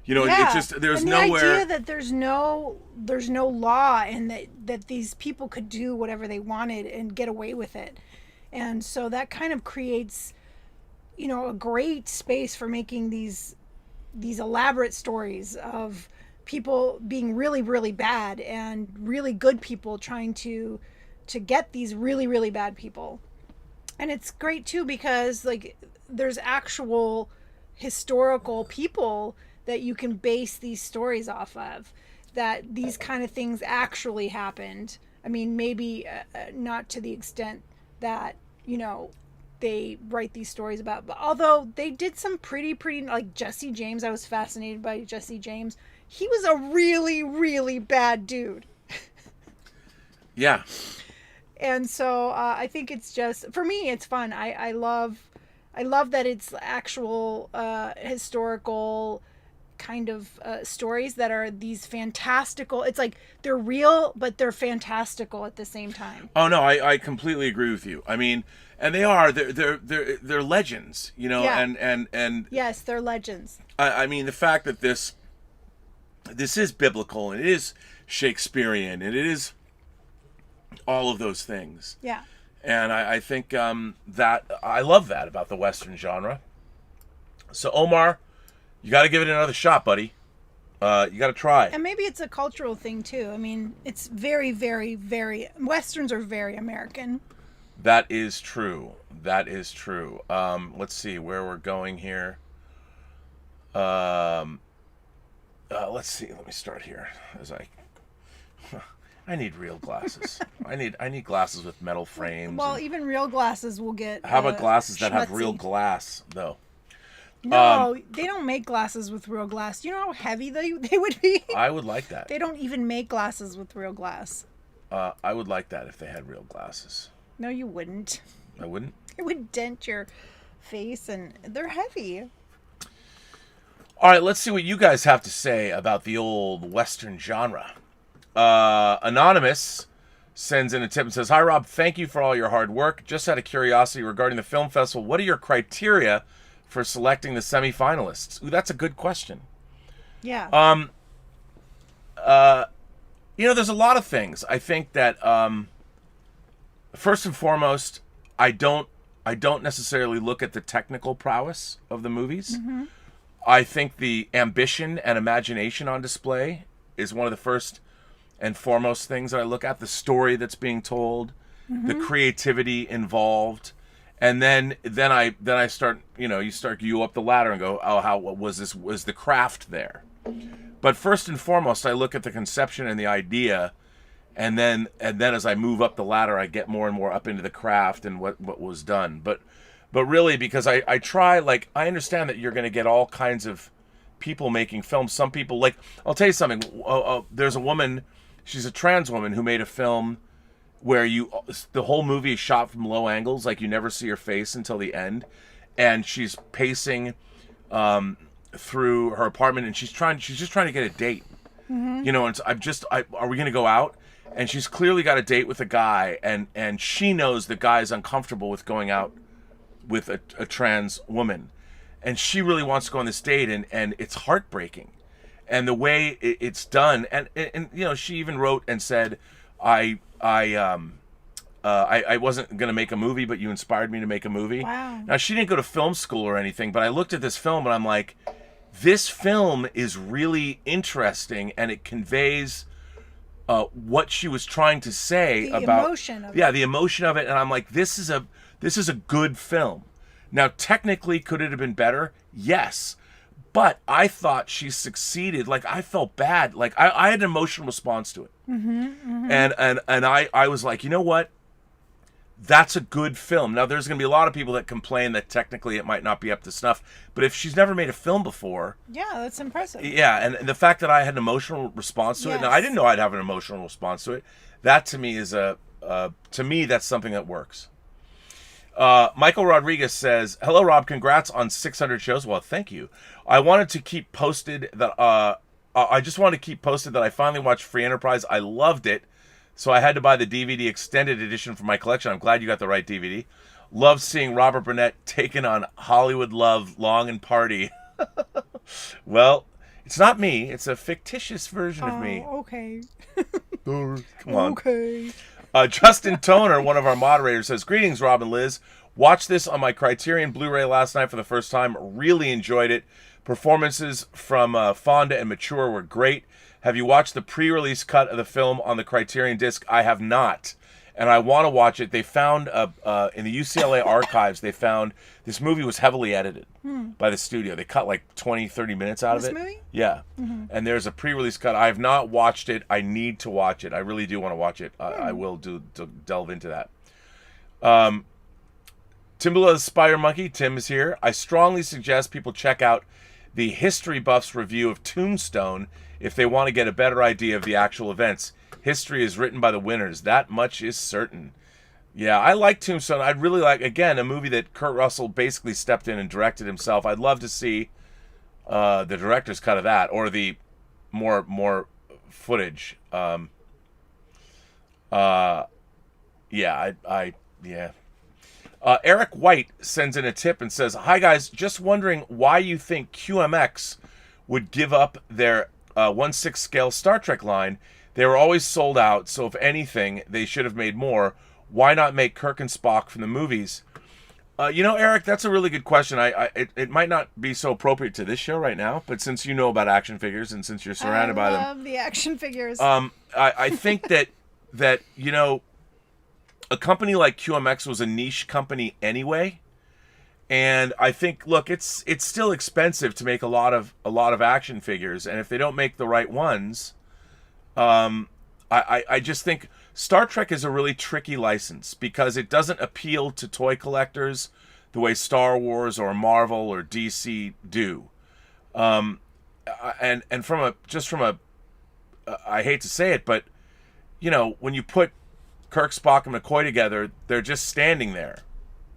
You know, yeah. it's just there's and nowhere. The idea that there's no law and that these people could do whatever they wanted and get away with it, and so that kind of creates, you know, a great space for making these elaborate stories of people being really, really bad and really good people trying to get these really, really bad people. And it's great too because like there's actual historical people that you can base these stories off of, that these kind of things actually happened. I mean, maybe not to the extent that, you know, they write these stories about, but although they did some pretty like Jesse James. I was fascinated by Jesse James. He was a really, really bad dude. Yeah. And so I think it's just, for me, it's fun. I love that it's actual historical kind of stories that are these fantastical. It's like they're real, but they're fantastical at the same time. Oh no, I completely agree with you. I mean, and they're legends, you know. Yeah. And yes, they're legends. I mean, the fact that this is biblical and it is Shakespearean and it is all of those things. Yeah. And I think that I love that about the Western genre. So Omar, you got to give it another shot, buddy. You got to try. And maybe it's a cultural thing too. I mean, it's very, very, very, Westerns are very American. That is true. That is true. Let's see where we're going here. Let's see. Let me start here. I need real glasses. I need glasses with metal frames. Well, even real glasses will get. How about glasses that have schmutzy. real glass, though? No, they don't make glasses with real glass. You know how heavy they would be? I would like that. They don't even make glasses with real glass. I would like that if they had real glasses. No, you wouldn't. I wouldn't? It would dent your face, and they're heavy. All right, let's see what you guys have to say about the old Western genre. Anonymous sends in a tip and says, "Hi, Rob. Thank you for all your hard work. Just out of curiosity regarding the film festival, what are your criteria for selecting the semifinalists?" Ooh, that's a good question. Yeah. There's a lot of things. I think that first and foremost, I don't necessarily look at the technical prowess of the movies. Mm-hmm. I think the ambition and imagination on display is one of the first and foremost things that I look at. The story that's being told, the creativity involved, and then I start, you up the ladder and go, oh, was the craft there? But first and foremost, I look at the conception and the idea, and then as I move up the ladder, I get more and more up into the craft and what was done. But really, because I try, like, I understand that you're going to get all kinds of people making films. Some people, like, I'll tell you something. There's a woman, she's a trans woman who made a film where the whole movie is shot from low angles, like you never see her face until the end, and she's pacing through her apartment, and she's just trying to get a date. Mm-hmm. And are we going to go out? And she's clearly got a date with a guy, and she knows the guy is uncomfortable with going out with a trans woman, and she really wants to go on this date, and it's heartbreaking, and the way it's done, and she even wrote and said, I wasn't going to make a movie, but you inspired me to make a movie. Wow. Now, she didn't go to film school or anything, but I looked at this film and I'm like, this film is really interesting, and it conveys what she was trying to say about emotion of it. Yeah, the emotion of it, and I'm like, this is a good film. Now, technically, could it have been better? Yes. But I thought she succeeded. Like, I felt bad. Like, I had an emotional response to it. Mm-hmm, mm-hmm. And I was like, you know what? That's a good film. Now, there's going to be a lot of people that complain that technically it might not be up to snuff. But if she's never made a film before... Yeah, that's impressive. Yeah, and the fact that I had an emotional response to it, now, I didn't know I'd have an emotional response to it. That, to me, is that's something that works. Michael Rodriguez says, "Hello, Rob. Congrats on 600 shows." Well, thank you. I just wanted to keep posted that I finally watched Free Enterprise. I loved it, so I had to buy the DVD extended edition for my collection. I'm glad you got the right DVD. Loved seeing Robert Burnett taking on Hollywood love, Long and Party. Well, it's not me. It's a fictitious version of me. Okay. Come on. Okay. Justin Toner, one of our moderators, says, "Greetings, Rob and Liz. Watched this on my Criterion Blu-ray last night for the first time. Really enjoyed it. Performances from Fonda and Mature were great. Have you watched the pre-release cut of the film on the Criterion disc? I have not, and I want to watch it. They found in the UCLA archives, they found this movie was heavily edited by the studio. They cut like 20, 30 minutes out of it. This movie? Yeah. Mm-hmm. And there's a pre-release cut. I have not watched it. I need to watch it. I really do want to watch it. I will delve into that. Timbula the Spider Monkey, Tim is here. "I strongly suggest people check out the History Buff's review of Tombstone if they want to get a better idea of the actual events. History is written by the winners. That much is certain." Yeah, I like Tombstone. I'd really like, again, a movie that Kurt Russell basically stepped in and directed himself. I'd love to see the director's cut of that, or the more footage. Eric White sends in a tip and says, "Hi guys, just wondering why you think QMX would give up their 1/6 scale Star Trek line. They were always sold out, so if anything, they should have made more. Why not make Kirk and Spock from the movies?" Eric, that's a really good question. It might not be so appropriate to this show right now, but since you know about action figures and since you're surrounded by them, I love the action figures. I think that a company like QMX was a niche company anyway, and I think, look, it's still expensive to make a lot of action figures, and if they don't make the right ones, I just think Star Trek is a really tricky license because it doesn't appeal to toy collectors the way Star Wars or Marvel or DC do. And from a I hate to say it, but when you put Kirk, Spock, and McCoy together, they're just standing there.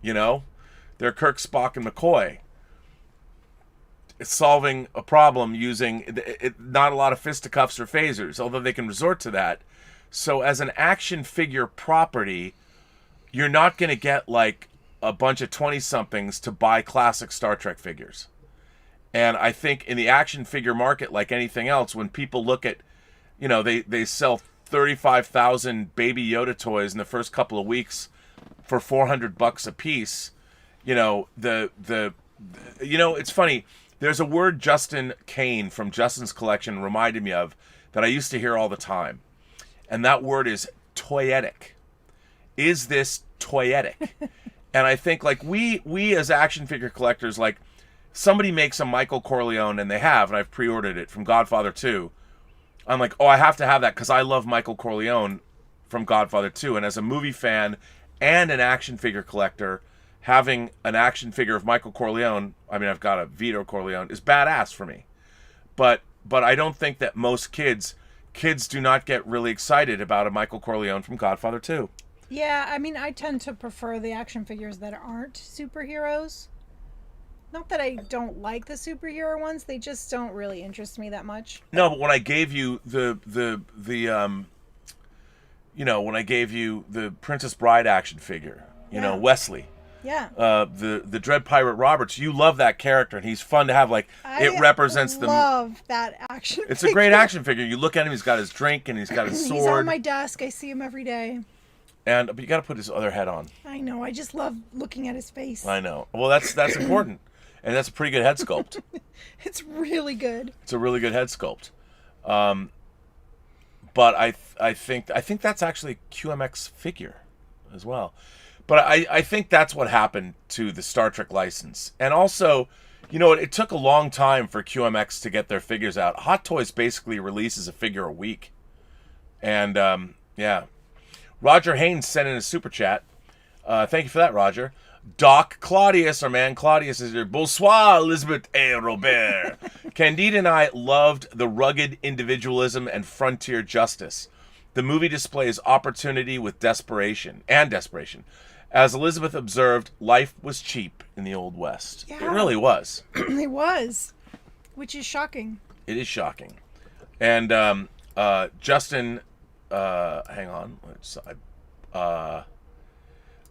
They're Kirk, Spock, and McCoy solving a problem using not a lot of fisticuffs or phasers, although they can resort to that. So as an action figure property, you're not going to get like a bunch of 20-somethings to buy classic Star Trek figures. And I think in the action figure market, like anything else, when people look at, they sell 35,000 Baby Yoda toys in the first couple of weeks for $400 a piece. It's funny. There's a word Justin Kane from Justin's Collection reminded me of that I used to hear all the time. And that word is toyetic. Is this toyetic? And I think like we as action figure collectors, like somebody makes a Michael Corleone, and I've pre-ordered it from Godfather 2. I'm like, oh, I have to have that because I love Michael Corleone from Godfather 2. And as a movie fan and an action figure collector, having an action figure of Michael Corleone, I've got a Vito Corleone, is badass for me. But I don't think that most kids do not get really excited about a Michael Corleone from Godfather 2. Yeah, I tend to prefer the action figures that aren't superheroes. Not that I don't like the superhero ones, they just don't really interest me that much. No, but when I gave you the Princess Bride action figure, Wesley. Yeah. The Dread Pirate Roberts, you love that character, and he's fun to have. Like, it represents the. I love that action It's figure. a great action figure. You look at him, he's got his drink, and he's got his sword. He's on my desk. I see him every day. But you got to put his other head on. I know. I just love looking at his face. I know. Well, that's important, and that's a pretty good head sculpt. It's really good. It's a really good head sculpt. But I think that's actually a QMX figure as well. But I think that's what happened to the Star Trek license. And also, it took a long time for QMX to get their figures out. Hot Toys basically releases a figure a week. And, yeah. Roger Haynes sent in a super chat. Thank you for that, Roger. Doc Claudius, our man Claudius, is here. Bonsoir, Elizabeth et Robert. Candide and I loved the rugged individualism and frontier justice. The movie displays opportunity with desperation. As Elizabeth observed, life was cheap in the Old West. Yeah. It really was. It was. Which is shocking. It is shocking. And Justin, hang on.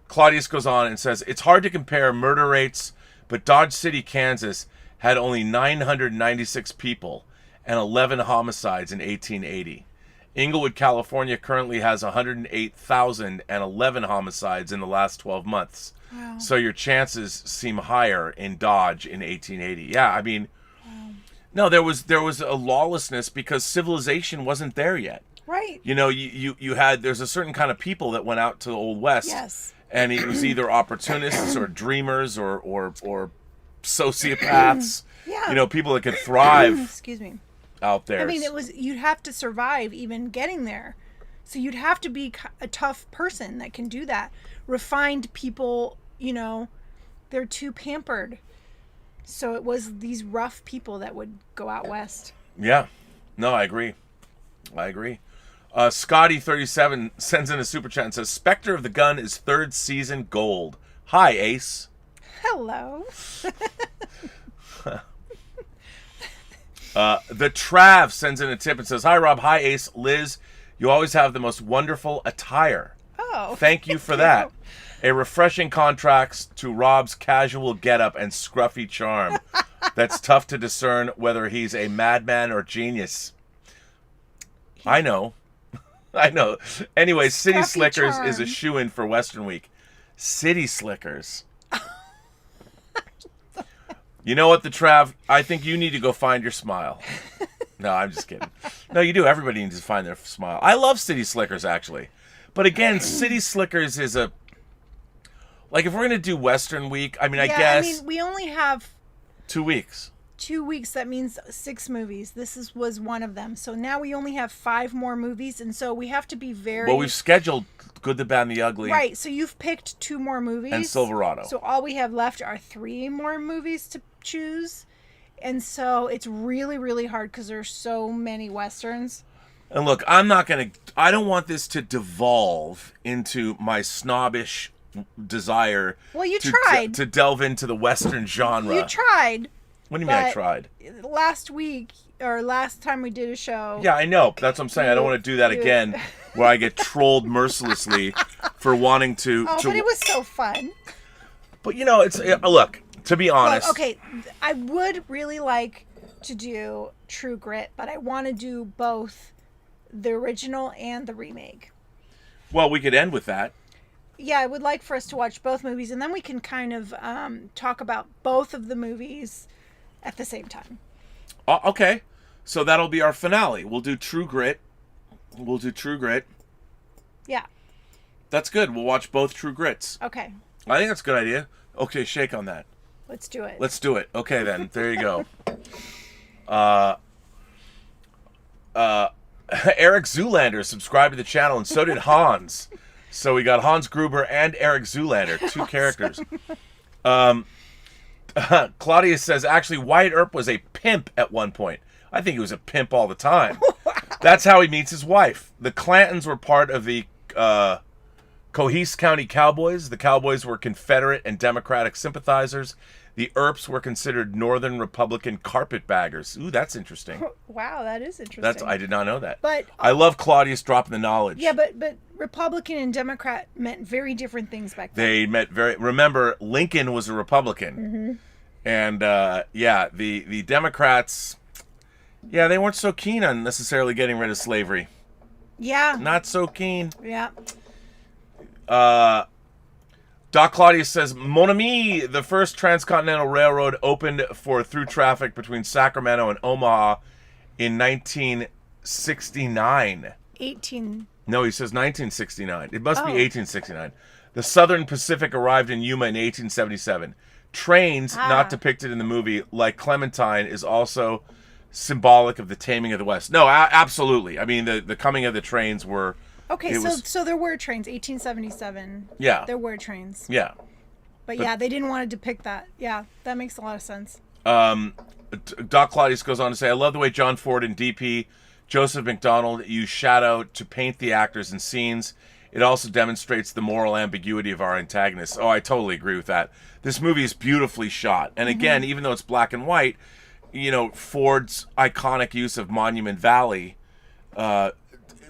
Claudius goes on and says, it's hard to compare murder rates, but Dodge City, Kansas had only 996 people and 11 homicides in 1880. Inglewood, California currently has 108,011 homicides in the last 12 months. Wow. So your chances seem higher in Dodge in 1880. Yeah, wow. No, there was a lawlessness because civilization wasn't there yet. Right. You had, there's a certain kind of people that went out to the Old West. Yes. And it was either opportunists or dreamers or sociopaths. Yeah. People that could thrive. Excuse me. Out there. You'd have to survive even getting there. So you'd have to be a tough person that can do that. Refined people, they're too pampered. So it was these rough people that would go out west. Yeah. No, I agree. Scotty37 sends in a super chat and says, Spectre of the Gun is 3rd season gold. Hi, Ace. Hello. The Trav sends in a tip and says, hi, Rob. Hi, Ace. Liz, you always have the most wonderful attire. Oh. Thank you for that. A refreshing contrast to Rob's casual getup and scruffy charm. That's tough to discern whether he's a madman or genius. I know. Anyway, City Scruffy Slickers charm. is a shoo-in for Western Week. City Slickers. You know what, the Trav? I think you need to go find your smile. No, I'm just kidding. No, you do. Everybody needs to find their smile. I love City Slickers, actually. But again, City Slickers is a... Like, if we're going to do Western Week, I guess... we only have... 2 weeks. 2 weeks, that means 6 movies. Was one of them. So now we only have 5 more movies, and so we have to be very... Well, we've scheduled Good, the Bad, and the Ugly. Right, so you've picked 2 more movies. And Silverado. So all we have left are 3 more movies to choose. And so it's really, really hard because there's so many Westerns. And look, I don't want this to devolve into my snobbish desire. Well, you tried to delve into the Western genre. You tried. What do you mean I tried? Last week, or last time we did a show. Yeah, I know. That's what I'm saying. I don't want to do that again, where I get trolled mercilessly for wanting to... Oh, but it was so fun. But, it's... Look, to be honest... Well, okay, I would really like to do True Grit, but I want to do both the original and the remake. Well, we could end with that. Yeah, I would like for us to watch both movies, and then we can kind of talk about both of the movies at the same time. Okay. So that'll be our finale. We'll do True Grit. Yeah. That's good. We'll watch both True Grits. Okay. I think that's a good idea. Okay, shake on that. Let's do it. Let's do it. Okay, then. There you go. Eric Zoolander subscribed to the channel, and so did Hans. So we got Hans Gruber and Eric Zoolander, 2 characters. Claudia says, actually, Wyatt Earp was a pimp at one point. I think he was a pimp all the time. That's how he meets his wife. The Clantons were part of the Cohese County Cowboys. The Cowboys were Confederate and Democratic sympathizers. The Earps were considered Northern Republican carpetbaggers. Ooh, that's interesting. Wow, that is interesting. I did not know that. But I love Claudius dropping the knowledge. Yeah, but Republican and Democrat meant very different things back then. They meant remember, Lincoln was a Republican. Mm-hmm. And, the Democrats, they weren't so keen on necessarily getting rid of slavery. Yeah. Not so keen. Yeah. Doc Claudius says, Mon ami, the first transcontinental railroad opened for through traffic between Sacramento and Omaha in 1969. 18. No, he says 1969. It must be 1869. The Southern Pacific arrived in Yuma in 1877. Trains, not depicted in the movie, like Clementine, is also symbolic of the taming of the West. No, absolutely. I mean, the coming of the trains were... Okay, so there were trains, 1877. Yeah. There were trains. Yeah. But yeah, they didn't want to depict that. Yeah, that makes a lot of sense. Doc Claudius goes on to say, I love the way John Ford and DP Joseph McDonald use shadow to paint the actors and scenes. It also demonstrates the moral ambiguity of our antagonists. Oh, I totally agree with that. This movie is beautifully shot. And again, even though it's black and white, Ford's iconic use of Monument Valley,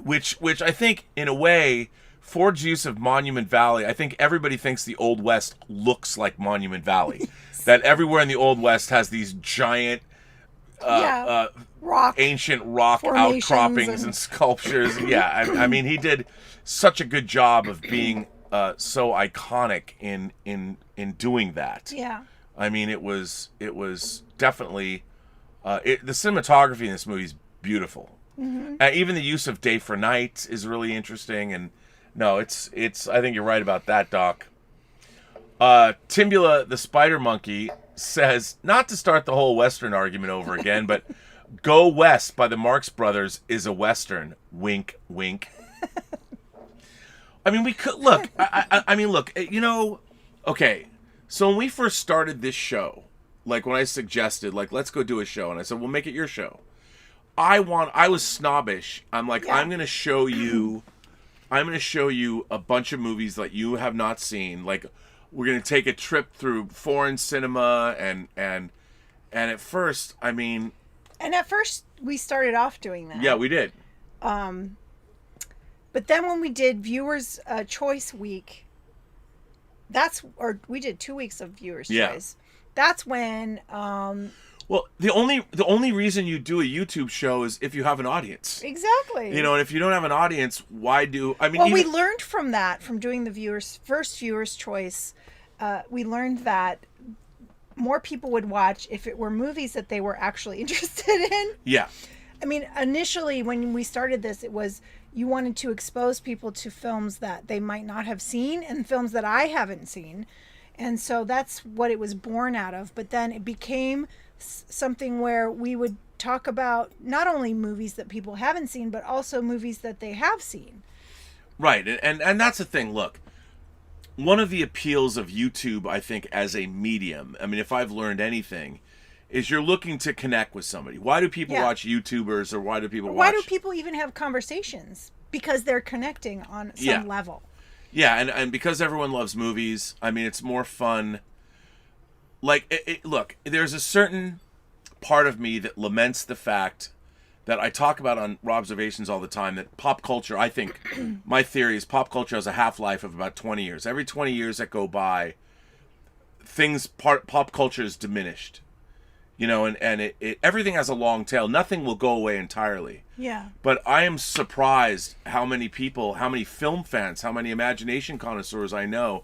which I think, in a way, Ford's use of Monument Valley, I think everybody thinks the Old West looks like Monument Valley. That everywhere in the Old West has these giant, ancient rock outcroppings and sculptures. Yeah, I mean, he did such a good job of being so iconic in doing that. Yeah. I mean, it was definitely the cinematography in this movie is beautiful. Mm-hmm. Even the use of day for night is really interesting, and no, it's. I think you're right about that, Doc. Timbula the Spider Monkey says, not to start the whole Western argument over again, but Go West by the Marx Brothers is a Western. Wink, wink. I mean, we could look. I mean, look. Okay. So when we first started this show, like when I suggested, like, let's go do a show, and I said, we'll make it your show. I was snobbish. I'm like, I'm going to show you a bunch of movies that you have not seen. Like, we're going to take a trip through foreign cinema and at first, I mean... And at first, we started off doing that. Yeah, we did. But then when we did Viewers Choice Week, we did 2 weeks of Viewers Choice. That's when... Well, the only reason you do a YouTube show is if you have an audience. Exactly. And if you don't have an audience, why do... I mean, well, we learned from that, from doing the first Viewers Choice. We learned that more people would watch if it were movies that they were actually interested in. Yeah. I mean, initially, when we started this, it was you wanted to expose people to films that they might not have seen and films that I haven't seen. And so that's what it was born out of. But then it became something where we would talk about not only movies that people haven't seen, but also movies that they have seen. Right, and that's the thing. Look, one of the appeals of YouTube, I think, as a medium, I mean, if I've learned anything, is you're looking to connect with somebody. Why do people watch YouTubers, or why do people Why do people even have conversations? Because they're connecting on some level. Yeah, and because everyone loves movies, I mean, it's more fun. Like, look, there's a certain part of me that laments the fact that I talk about on Robservations all the time, that pop culture, I think, my theory is pop culture has a half-life of about 20 years. Every 20 years that go by, pop culture is diminished. You know, and everything has a long tail. Nothing will go away entirely. Yeah. But I am surprised how many people, how many film fans, how many imagination connoisseurs I know,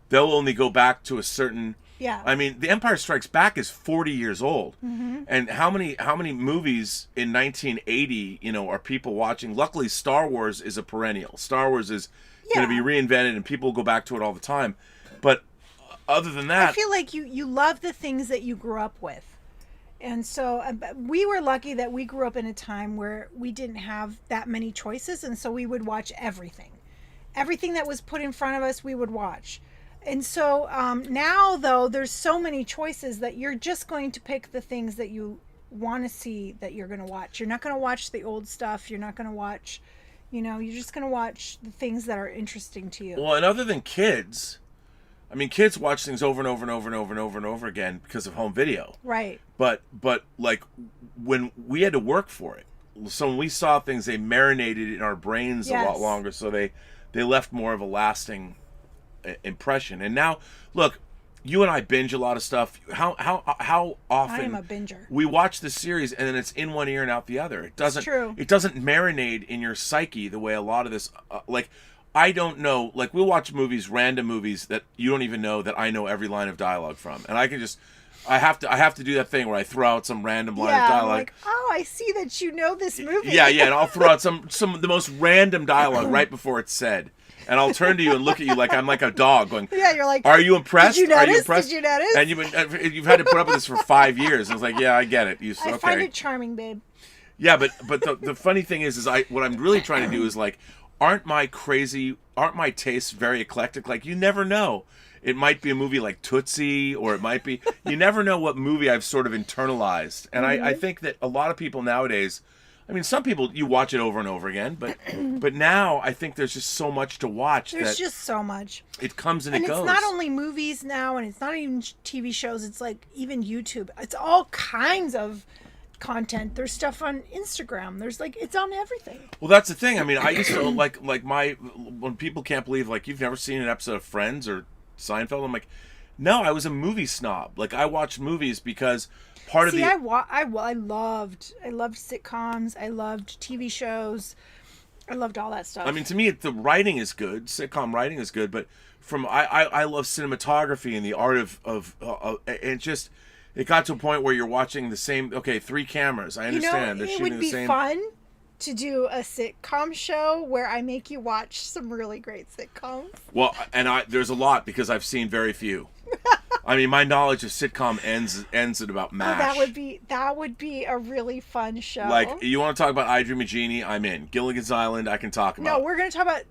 they'll only go back to a certain... Yeah. I mean, The Empire Strikes Back is 40 years old. Mm-hmm. And how many movies in 1980, you know, are people watching? Luckily, Star Wars is a perennial. Star Wars is going to be reinvented, and people go back to it all the time. But other than that... I feel like you love the things that you grew up with. And so we were lucky that we grew up in a time where we didn't have that many choices, and so we would watch everything. Everything that was put in front of us, we would watch. And so now, though, there's so many choices that you're just going to pick the things that you want to see that you're going to watch. You're not going to watch the old stuff. You're not going to watch, you know, you're just going to watch the things that are interesting to you. Well, and other than kids, I mean, kids watch things over and over and over and over and over and over again because of home video. Right. But like, when we had to work for it, so when we saw things, they marinated in our brains a lot longer, so they left more of a lasting impression. And now, look, you and I binge a lot of stuff. How often I am a binger. We watch the series and then it's in one ear and out the other. It doesn't. It's true. It doesn't marinate in your psyche the way a lot of this. Like, I don't know. Like, we'll watch movies, random movies that you don't even know that I know every line of dialogue from, and I can just. I have to do that thing where I throw out some random line of dialogue. Like, oh, I see that you know this movie. Yeah, and I'll throw out some of the most random dialogue right before it's said. And I'll turn to you and look at you like I'm like a dog going, yeah, you're like, are you impressed? Did you notice? Are you impressed? Did you notice? And you've had to put up with this for 5 years. I was like, yeah, I get it. I find it charming, babe. Yeah, but the funny thing is what I'm really trying to do is, like, aren't my tastes very eclectic? Like, you never know. It might be a movie like Tootsie, or it might be, you never know what movie I've sort of internalized. And I think that a lot of people nowadays, I mean, some people, you watch it over and over again, but now I think there's just so much to watch. There's just so much. It comes and it goes. And it's not only movies now, and it's not even TV shows. It's like even YouTube. It's all kinds of content. There's stuff on Instagram. There's like, it's on everything. Well, that's the thing. I mean, I used to when people can't believe, like, you've never seen an episode of Friends or Seinfeld. I'm like, no, I was a movie snob. Like, I watched movies because I loved sitcoms. I loved TV shows. I loved all that stuff. I mean, to me, the writing is good. Sitcom writing is good, but I love cinematography and the art of it got to a point where you're watching the same. Okay, 3 cameras. I understand. They're shooting the same. It would be fun to do a sitcom show where I make you watch some really great sitcoms. Well, and there's a lot because I've seen very few. I mean, my knowledge of sitcom ends at about MASH. That would be a really fun show. Like, you want to talk about I Dream of Jeannie? I'm in. Gilligan's Island, I can talk about. No, we're going to talk about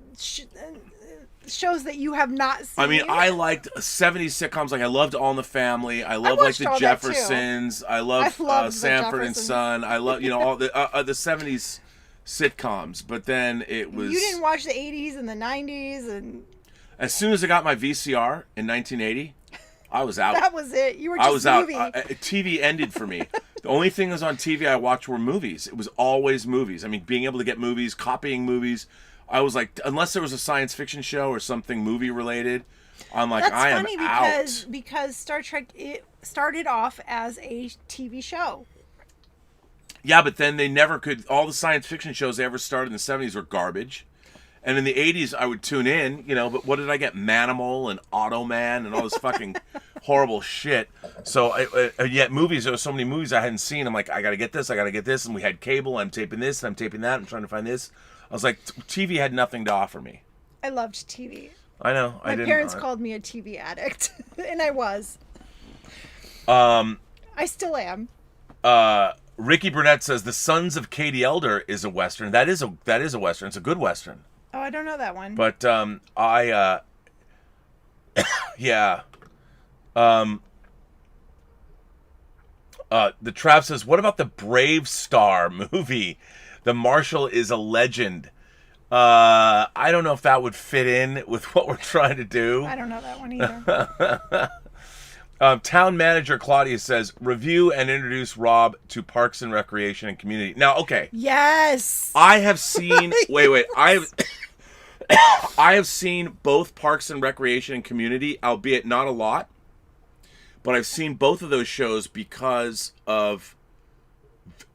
shows that you have not seen. I mean, I liked 70s sitcoms. Like, I loved All in the Family. I loved like the Jeffersons. I loved Sanford and Son. I love all the 70s sitcoms. But then it was. You didn't watch the 80s and the 90s and. As soon as I got my VCR in 1980, I was out. That was it. You were just movie. Out. TV ended for me. The only thing that was on TV I watched were movies. It was always movies. I mean, being able to get movies, copying movies. I was like, unless there was a science fiction show or something movie related, I'm like, I am out. Because Star Trek, it started off as a TV show. Yeah, but then they never could. All the science fiction shows they ever started in the 70s were garbage. And in the 80s, I would tune in, but what did I get? Manimal and Automan and all this fucking horrible shit. So, yet movies, there were so many movies I hadn't seen. I'm like, I got to get this. And we had cable. I'm taping this. I'm taping that. I'm trying to find this. I was like, TV had nothing to offer me. I loved TV. I know. My parents called me a TV addict. And I was. I still am. Ricky Burnett says The Sons of Katie Elder is a Western. That is a Western. It's a good Western. Oh, I don't know that one. But yeah. The Trap says, what about the Brave Star movie? The Marshal is a legend. I don't know if that would fit in with what we're trying to do. I don't know that one either. Town manager Claudia says, review and introduce Rob to Parks and Recreation and Community. Now, okay. Yes. I have seen, wait, I have seen both Parks and Recreation and Community, albeit not a lot. But I've seen both of those shows because of,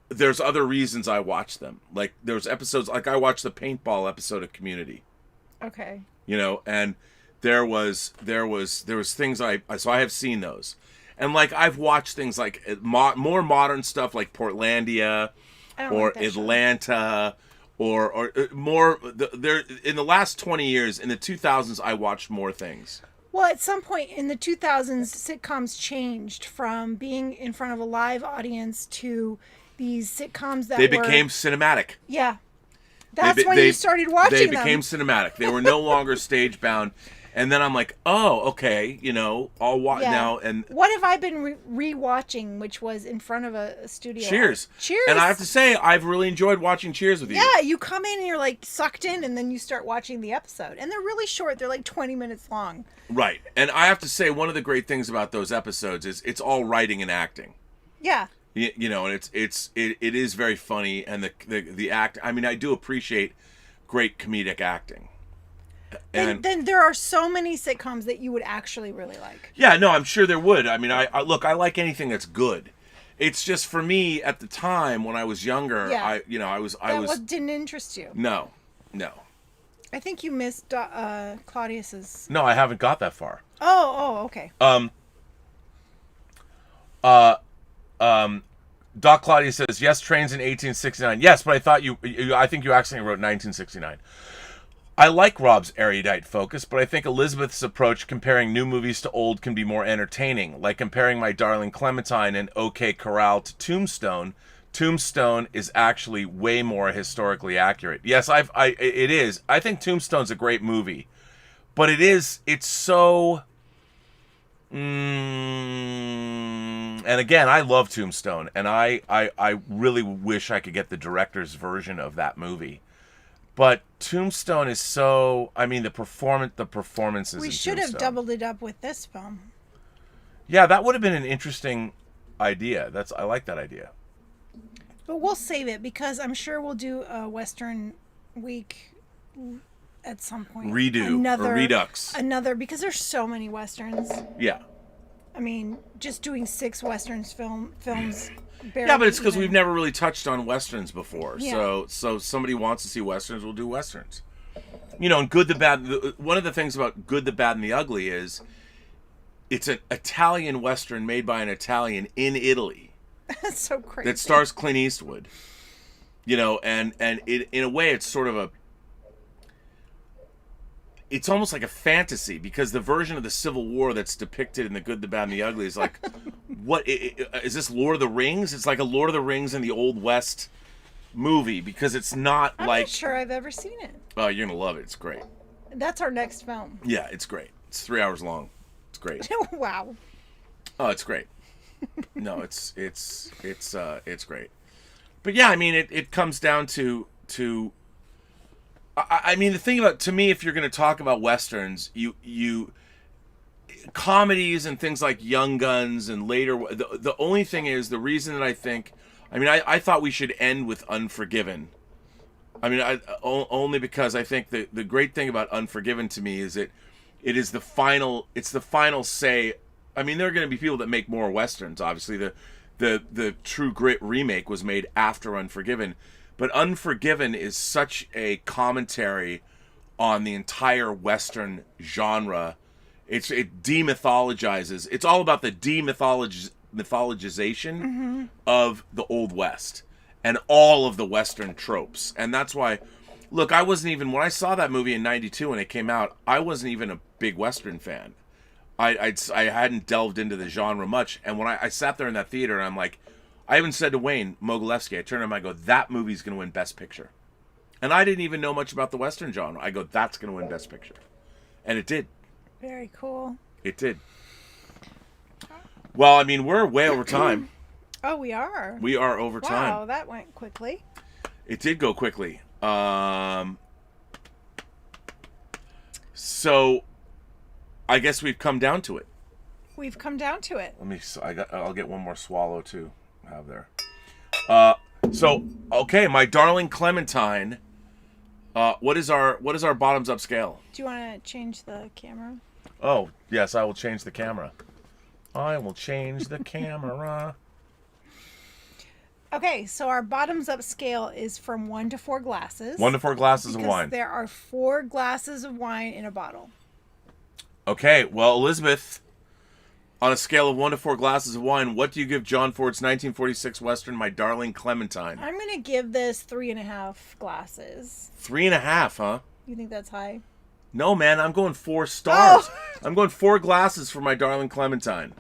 there's other reasons I watch them. Like, there's episodes, like I watched the paintball episode of Community. Okay. You know, and there was things so I have seen those. And like, I've watched things like more modern stuff like Portlandia or like Atlanta or more, there in the last 20 years, in the 2000s, I watched more things. Well, at some point in the 2000s, sitcoms changed from being in front of a live audience to these sitcoms that became cinematic. Yeah. That's when you started watching them. They became cinematic. They were no longer stage bound. And then I'm like, oh, okay, you know, I'll watch now. And what have I been re-watching, which was in front of a studio? Cheers. Cheers. And I have to say, I've really enjoyed watching Cheers with you. Yeah, you come in and you're like sucked in, and then you start watching the episode. And they're really short. They're like 20 minutes long. Right. And I have to say, one of the great things about those episodes is it's all writing and acting. Yeah. You know, and it is very funny, and the act. I mean, I do appreciate great comedic acting. And then there are so many sitcoms that you would actually really like. Yeah, no, I'm sure there would. I mean, I look, I like anything that's good. It's just for me at the time when I was younger. Yeah. That didn't interest you. No. I think you missed Claudius's. No, I haven't got that far. Oh, okay. Doc Claudius says, yes, trains in 1869. Yes, but I thought I think you accidentally wrote 1969. I like Rob's erudite focus, but I think Elysabeth's approach comparing new movies to old can be more entertaining, like comparing My Darling Clementine and OK Corral to Tombstone. Tombstone is actually way more historically accurate. Yes, it is. I think Tombstone's a great movie, but it's so... and again, I love Tombstone, and I really wish I could get the director's version of that movie. But Tombstone is so... I mean, the performances. We should have doubled it up with this film. Yeah, that would have been an interesting idea. I like that idea. But we'll save it because I'm sure we'll do a Western week at some point. Or Redux. Because there's so many Westerns. Yeah. I mean, just doing 6 Westerns films. Yeah, but it's because we've never really touched on Westerns before. Yeah. So somebody wants to see Westerns, we'll do Westerns. You know, and Good, the Bad... One of the things about Good, the Bad, and the Ugly is it's an Italian Western made by an Italian in Italy. That's so crazy. That stars Clint Eastwood. You know, and it, in a way, it's sort of it's almost like a fantasy, because the version of the Civil War that's depicted in The Good, the Bad, and the Ugly is like, what is this, Lord of the Rings? It's like a Lord of the Rings in the Old West movie, because it's not I'm not sure I've ever seen it. Oh, you're gonna love it. It's great. That's our next film. Yeah, it's great. It's 3 hours long. It's great. Wow. Oh, it's great. No, it's great. But yeah, I mean, it comes down to I mean, the thing about, to me, if you're going to talk about Westerns, you comedies and things like Young Guns and later, the only thing is, the reason that I think, I mean, I thought we should end with Unforgiven. I mean, only because I think the great thing about Unforgiven to me is it is the final say. I mean, there are going to be people that make more Westerns, obviously. The True Grit remake was made after Unforgiven. But Unforgiven is such a commentary on the entire Western genre. It demythologizes. It's all about the demythologization of the Old West and all of the Western tropes. And that's why, look, I wasn't even, when I saw that movie in '92 when it came out, I wasn't even a big Western fan. I hadn't delved into the genre much. And when I sat there in that theater and I'm like, I even said to Wayne Mogilevsky, I turned to him, I go, that movie's going to win Best Picture. And I didn't even know much about the Western genre. I go, that's going to win Best Picture. And it did. Very cool. It did. Well, I mean, we're way over time. Oh, we are. We are over time. Wow, that went quickly. It did go quickly. So, I guess we've come down to it. We've come down to it. I'll get one more swallow to have there. So, okay, my darling Clementine. What is our bottoms up scale? Do you want to change the camera? Oh, yes, I will change the camera. I will change the camera. Okay, so our bottoms up scale is from 1 to 4 glasses. 1 to 4 glasses of wine. There are 4 glasses of wine in a bottle. Okay, well, Elysabeth, on a scale of 1 to 4 glasses of wine, what do you give John Ford's 1946 Western, My Darling Clementine? I'm going to give this 3.5 glasses. 3.5, huh? You think that's high? No, man, I'm going 4 stars. Oh. I'm going 4 glasses for My Darling Clementine.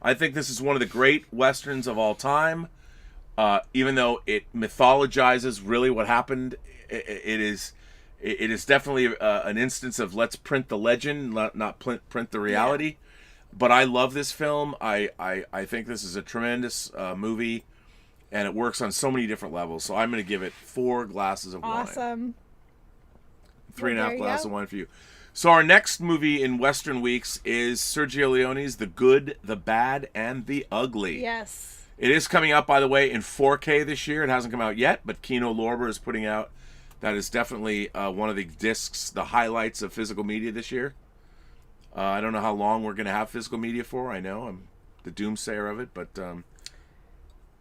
I think this is one of the great Westerns of all time. Even though it mythologizes really what happened, it is definitely an instance of let's print the legend, not print the reality. Yeah. But I love this film. I think this is a tremendous movie, and it works on so many different levels. So I'm going to give it 4 glasses of wine. Awesome. 3.5 glasses of wine for you. So our next movie in Western Weeks is Sergio Leone's The Good, the Bad, and the Ugly. Yes. It is coming out, by the way, in 4K this year. It hasn't come out yet, but Kino Lorber is putting out. That is definitely one of the discs, the highlights of physical media this year. I don't know how long we're going to have physical media for. I know I'm the doomsayer of it, but...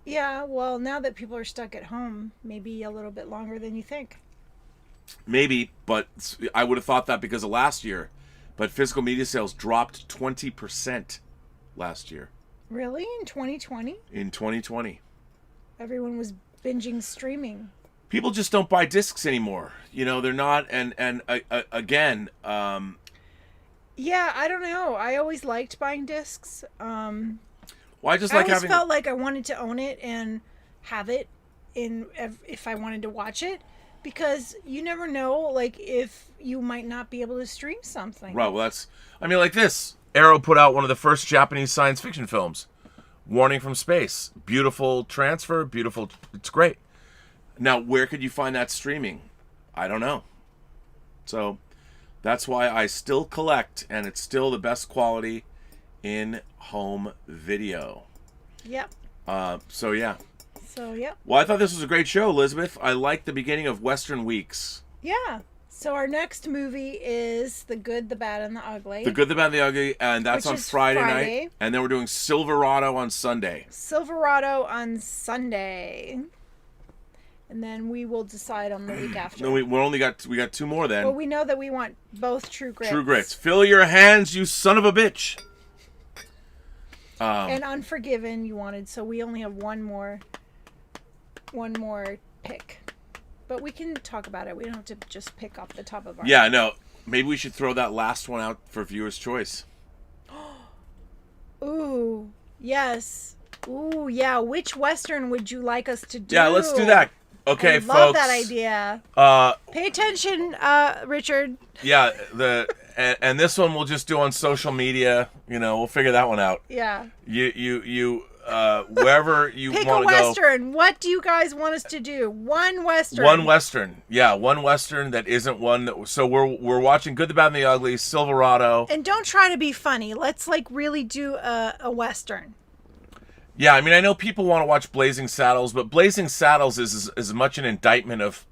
yeah, well, now that people are stuck at home, maybe a little bit longer than you think. Maybe, but I would have thought that because of last year. But physical media sales dropped 20% last year. Really? In 2020? In 2020. Everyone was binging streaming. People just don't buy discs anymore. You know, they're not, and again... yeah, I don't know. I always liked buying discs. Well, I just like having... felt like I wanted to own it and have it if I wanted to watch it. Because you never know, like, if you might not be able to stream something. Right, well, that's... I mean, like this. Arrow put out one of the first Japanese science fiction films. Warning from Space. Beautiful transfer, beautiful... It's great. Now, where could you find that streaming? I don't know. So, that's why I still collect, and it's still the best quality in home video. Yep. So, yeah. So, yep. Well, I thought this was a great show, Elysabeth. I liked the beginning of Western Weeks. Yeah. So our next movie is The Good, the Bad, and the Ugly. The Good, the Bad, and the Ugly, and that's on Friday night. And then we're doing Silverado on Sunday. Silverado on Sunday. And then we will decide on the week after. No, we got 2 more then. Well, we know that we want both True Grits. True Grits. Fill your hands, you son of a bitch. And Unforgiven you wanted, so we only have one more pick. But we can talk about it. We don't have to just pick off the top of our head. No. Maybe we should throw that last one out for viewer's choice. Ooh, yes. Ooh, yeah. Which Western would you like us to do? Yeah, let's do that. Okay, I folks. love that idea. Pay attention, Richard. Yeah, and this one we'll just do on social media. You know, we'll figure that one out. Yeah. You wherever you want to go. Pick a Western. What do you guys want us to do? One Western. One Western. Yeah, one Western that isn't one that... So we're watching Good, the Bad, and the Ugly, Silverado. And don't try to be funny. Let's, like, really do a Western. Yeah, I mean, I know people want to watch Blazing Saddles, but Blazing Saddles is as much an indictment of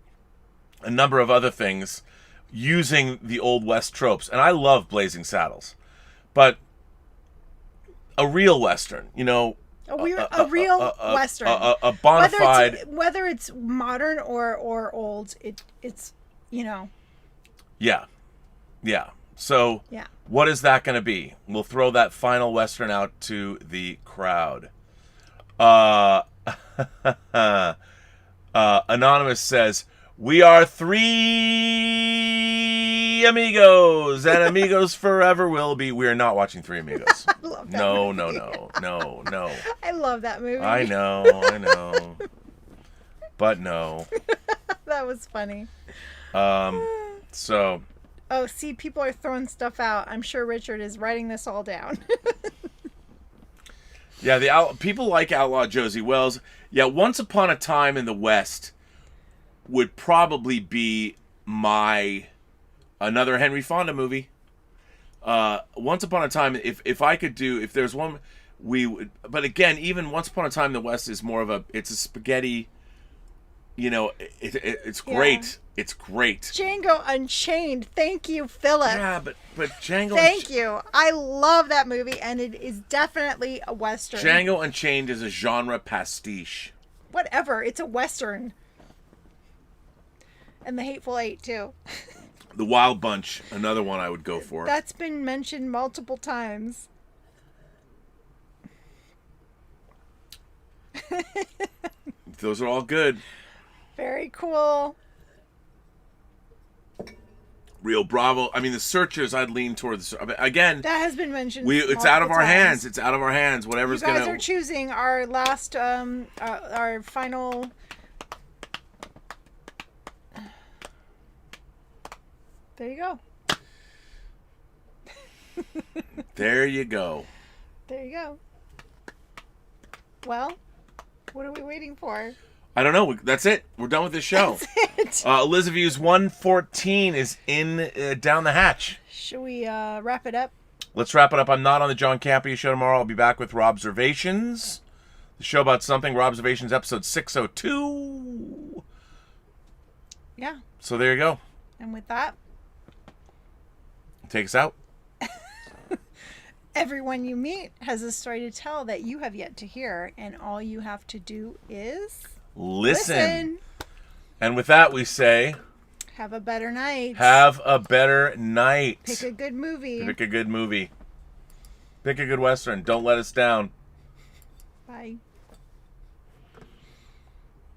a number of other things using the Old West tropes. And I love Blazing Saddles. But a real Western, you know... A real Western. A bona fide... Whether it's modern or old, it's, you know... Yeah. Yeah. So, yeah. What is that going to be? We'll throw that final Western out to the crowd. Anonymous says, We are Three Amigos, and Amigos forever will be. We are not watching Three Amigos. I love that No. I love that movie. I know. But no. That was funny. So. Oh, see, people are throwing stuff out. I'm sure Richard is writing this all down. Yeah, people like Outlaw Josie Wells. Yeah, Once Upon a Time in the West would probably be another Henry Fonda movie. Once Upon a Time, if I could do, if there's one, we would. But again, even Once Upon a Time in the West is more of it's a spaghetti. You know, it's great. Yeah. It's great. Django Unchained. Thank you, Philip. Yeah, but Django. Thank you. I love that movie, and it is definitely a Western. Django Unchained is a genre pastiche. Whatever. It's a Western. And The Hateful Eight, too. The Wild Bunch, another one I would go for. That's been mentioned multiple times. Those are all good. Very cool. Rio Bravo. I mean, The Searchers, I'd lean towards. Again, that has been mentioned. It's out of our hands. It's out of our hands. Whatever's you guys are choosing our last, our final. There you go. There you go. There you go. Well, what are we waiting for? I don't know. That's it. We're done with this show. That's it. Elizabeth's 114 is in down the hatch. Should we wrap it up? Let's wrap it up. I'm not on the John Campea show tomorrow. I'll be back with Robservations. The show about something. Robservations episode 602. Yeah. So there you go. And with that, take us out. Everyone you meet has a story to tell that you have yet to hear, and all you have to do is listen. And with that, we say, have a better night. Have a better night. Pick a good movie. Pick a good movie. Pick a good Western. Don't let us down. Bye.